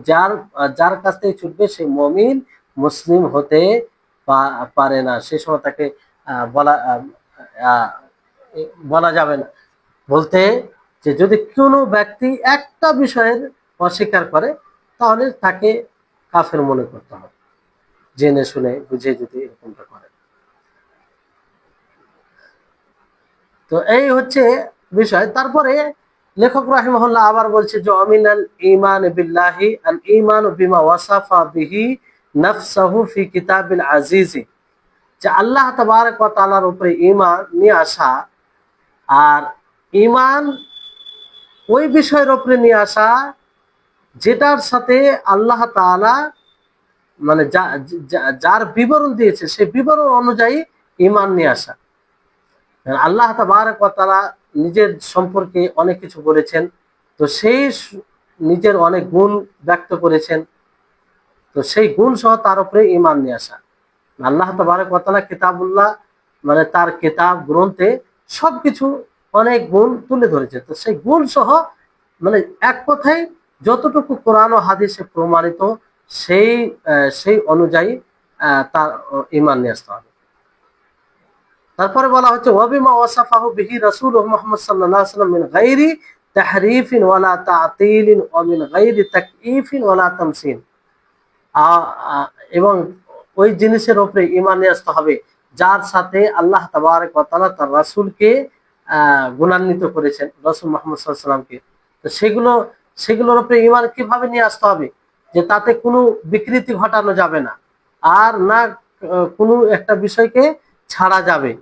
যার যার কাছ থেকে ছুটবে সে মুমিন, মুসলিম হতে পারে না। সে সময় তাকে বলা বলা যাবে না, বলতে যে যদি কোনো ব্যক্তি একটা বিষয়ের অস্বীকার করে তাহলে তাকে কাফের মনে করতে হবে, জেনে শুনে বুঝে যদি এরকমটা করে। তো এই হচ্ছে বিষয়। তারপরে লেখক রাহিমাহুল্লাহ আবার বলছে যে আমিনাল ঈমান বিল্লাহি আল ঈমান বিমা ওয়াসাফা বিহি নাফসাহু ফি কিতাবিল আজিজ, যে আল্লাহ তাবারক ওয়া তাআলার উপরে ঈমান নিয়ে আসা, আর ঈমান ওই বিষয়ের উপরে নিয়ে আসা যেটার সাথে আল্লাহ তাআলা মানে যার বিবরণ দিয়েছে সেই বিবরণ অনুযায়ী ঈমান নিয়ে আসা। আল্লাহ তাবারক ওয়া তাআলা নিজের সম্পর্কে অনেক কিছু বলেছেন, তো সেই নিজের অনেক গুণ ব্যক্ত করেছেন, তো সেই গুণ সহ তার উপরে ঈমান নিয়ে আসা। আল্লাহ তাবারক ওয়া তাআলা কিতাবুল্লাহ মানে তার কিতাব গ্রন্থে সবকিছু অনেক গুণ তুলে ধরেছে। তো সেই গুণ সহ মানে এক কথায় যতটুকু কোরআন ও হাদিসে প্রমাণিত সেই সেই অনুযায়ী তার ঈমান নিয়ে আসতে হবে। তারপরে বলা হচ্ছে ওয়াবিমা ওয়াসাফাহু বিহি রাসূলুহু মুহাম্মদ সাল্লাল্লাহু আলাইহি ওয়াসাল্লাম মিন গায়রি তাহরিফিন ওয়ালা তা'তিলিন ওয়া মিন গায়রি তাকয়ীফিন ওয়ালা তামসিল। এবং ওই জিনিসের উপরে ঈমান নিয়ে আসতে হবে যার সাথে আল্লাহ তাবারক ওয়া তাআলা তার রাসূলকে গুণান্বিত করেছেন, রাসূল মুহাম্মদ সাল্লাল্লাহু আলাইহি ওয়াসাল্লামকে। তো সেগুলোর উপরে ঈমান কিভাবে নিয়ে আসতে হবে যে তাতে কোনো বিকৃতি ঘটানো যাবে না, আর না কোনো একটা বিষয়কে ছাড়া যাবে,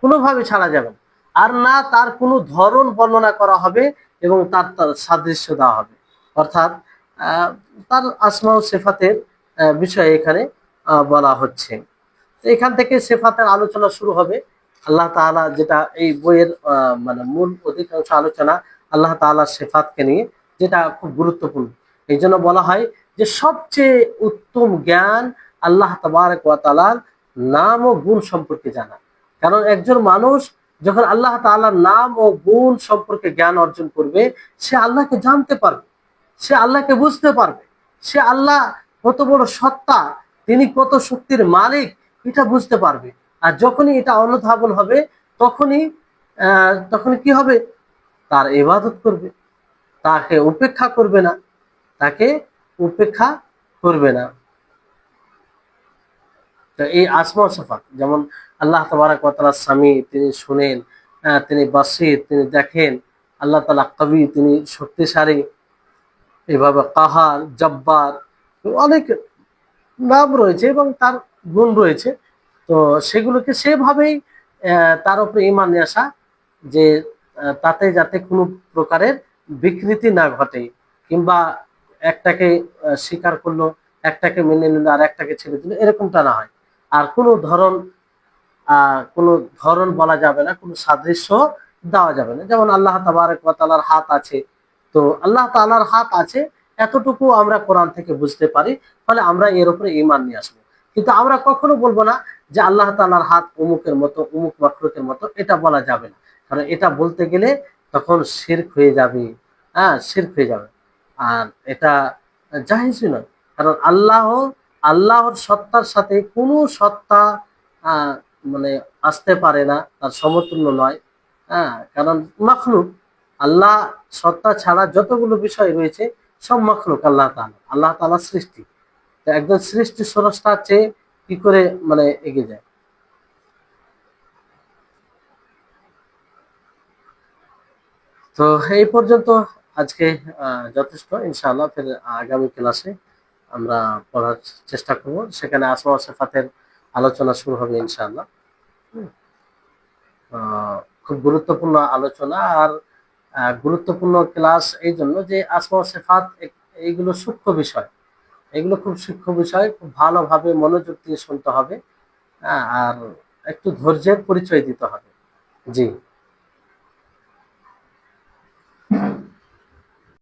কোনোভাবে ছাড়া যাবে না, আর না তার কোনো ধরন বর্ণনা করা হবে এবং তার সাদৃশ্য দেওয়া হবে। অর্থাৎ তার আসমা ও সিফাতের বিষয়ে এখানে বলা হচ্ছে। এখান থেকে সিফাতের আলোচনা শুরু হবে। আল্লাহ তাআলা যেটা এই বইয়ের মানে মূল অধিকাংশ আলোচনা আল্লাহ তাআলার সিফাতকে নিয়ে, যেটা খুব গুরুত্বপূর্ণ। এই জন্য বলা হয় যে সবচেয়ে উত্তম জ্ঞান আল্লাহ তাবারক ওয়া তাআলার নাম ও গুণ সম্পর্কে জানা। কারণ একজন মানুষ যখন আল্লাহ তাআলার নাম ও গুণ সম্পর্কে জ্ঞান অর্জন করবে, সে আল্লাহকে জানতে পারবে, সে আল্লাহকে বুঝতে পারবে, সে আল্লাহ কত বড় সত্তা, তিনি কত শক্তির মালিক, এটা বুঝতে পারবে। আর যখনই এটা অনুধাবন হবে তখনই কি হবে, তার ইবাদত করবে, তাকে উপেক্ষা করবে না, তাকে উপেক্ষা করবে না। তো এই আসমা ও সিফাত, যেমন আল্লাহ তাবারক ওয়া তাআলা সামি, তিনি শুনেন, তিনি বাসির, তিনি দেখেন। আল্লাহ তাআলা কবি, তিনি শক্তিশালী। এভাবে কাহার, জব্বার, অনেক নাম রয়েছে এবং তার গুণ রয়েছে। তো সেগুলোকে সেভাবেই তার উপরে ঈমান নিয়ে আসা, যে তাতে যাতে কোনো প্রকারের বিকৃতি না ঘটে, কিংবা একটাকে স্বীকার করলো, একটাকে মেনে নিল আর একটাকে ছেড়ে দিল, এরকমটা না হয়। আর কোনো ধরন বলা যাবে না, কোনো সাদৃশ্য দেওয়া যাবে না। যেমন আল্লাহ তাবারক ওয়া তাআলার হাত আছে, তো আল্লাহ তাআলার হাত আছে এতটুকু আমরা কোরআন থেকে বুঝতে পারি, ফলে আমরা এর উপরে ঈমান নিয়ে আসবো। কিন্তু আমরা কখনো বলবো না যে আল্লাহ তাআলার হাত অমুকের মতো, অমুক মাখলুকের মতো, এটা বলা যাবে না। কারণ এটা বলতে গেলে তখন শিরক হয়ে যাবে, শিরক হয়ে যাবে। আর এটা জায়েজই নয়। কারণ আল্লাহর সত্তার সাথে কোনো সত্তা আহ মানে আসতে পারে না, তার সমতুল্য নয়। কারণ মাখলুক, আল্লাহ সত্তা ছাড়া যতগুলো বিষয় রয়েছে সব মাখলুক আল্লাহ তাআলা সৃষ্টি। তো একজন সৃষ্টি স্রষ্টার চেয়ে কি করে মানে এগিয়ে যায়। তো এই পর্যন্ত আজকে যথেষ্ট। ইনশাআল্লাহ ফের আগামী ক্লাসে আমরা পড়ার চেষ্টা করব, সেখানে আসমা ওয়া সিফাতের আলোচনা শুরু হবে ইনশাআল্লাহ। খুব গুরুত্বপূর্ণ আলোচনা, আর গুরুত্বপূর্ণ ক্লাস এই জন্য যে আসমা ওয়া সিফাত এইগুলো সূক্ষ্ম বিষয়, এগুলো খুব সূক্ষ্ম বিষয়, খুব ভালোভাবে মনোযোগ দিয়ে শুনতে হবে। আর একটু ধৈর্যের পরিচয় দিতে হবে। জি।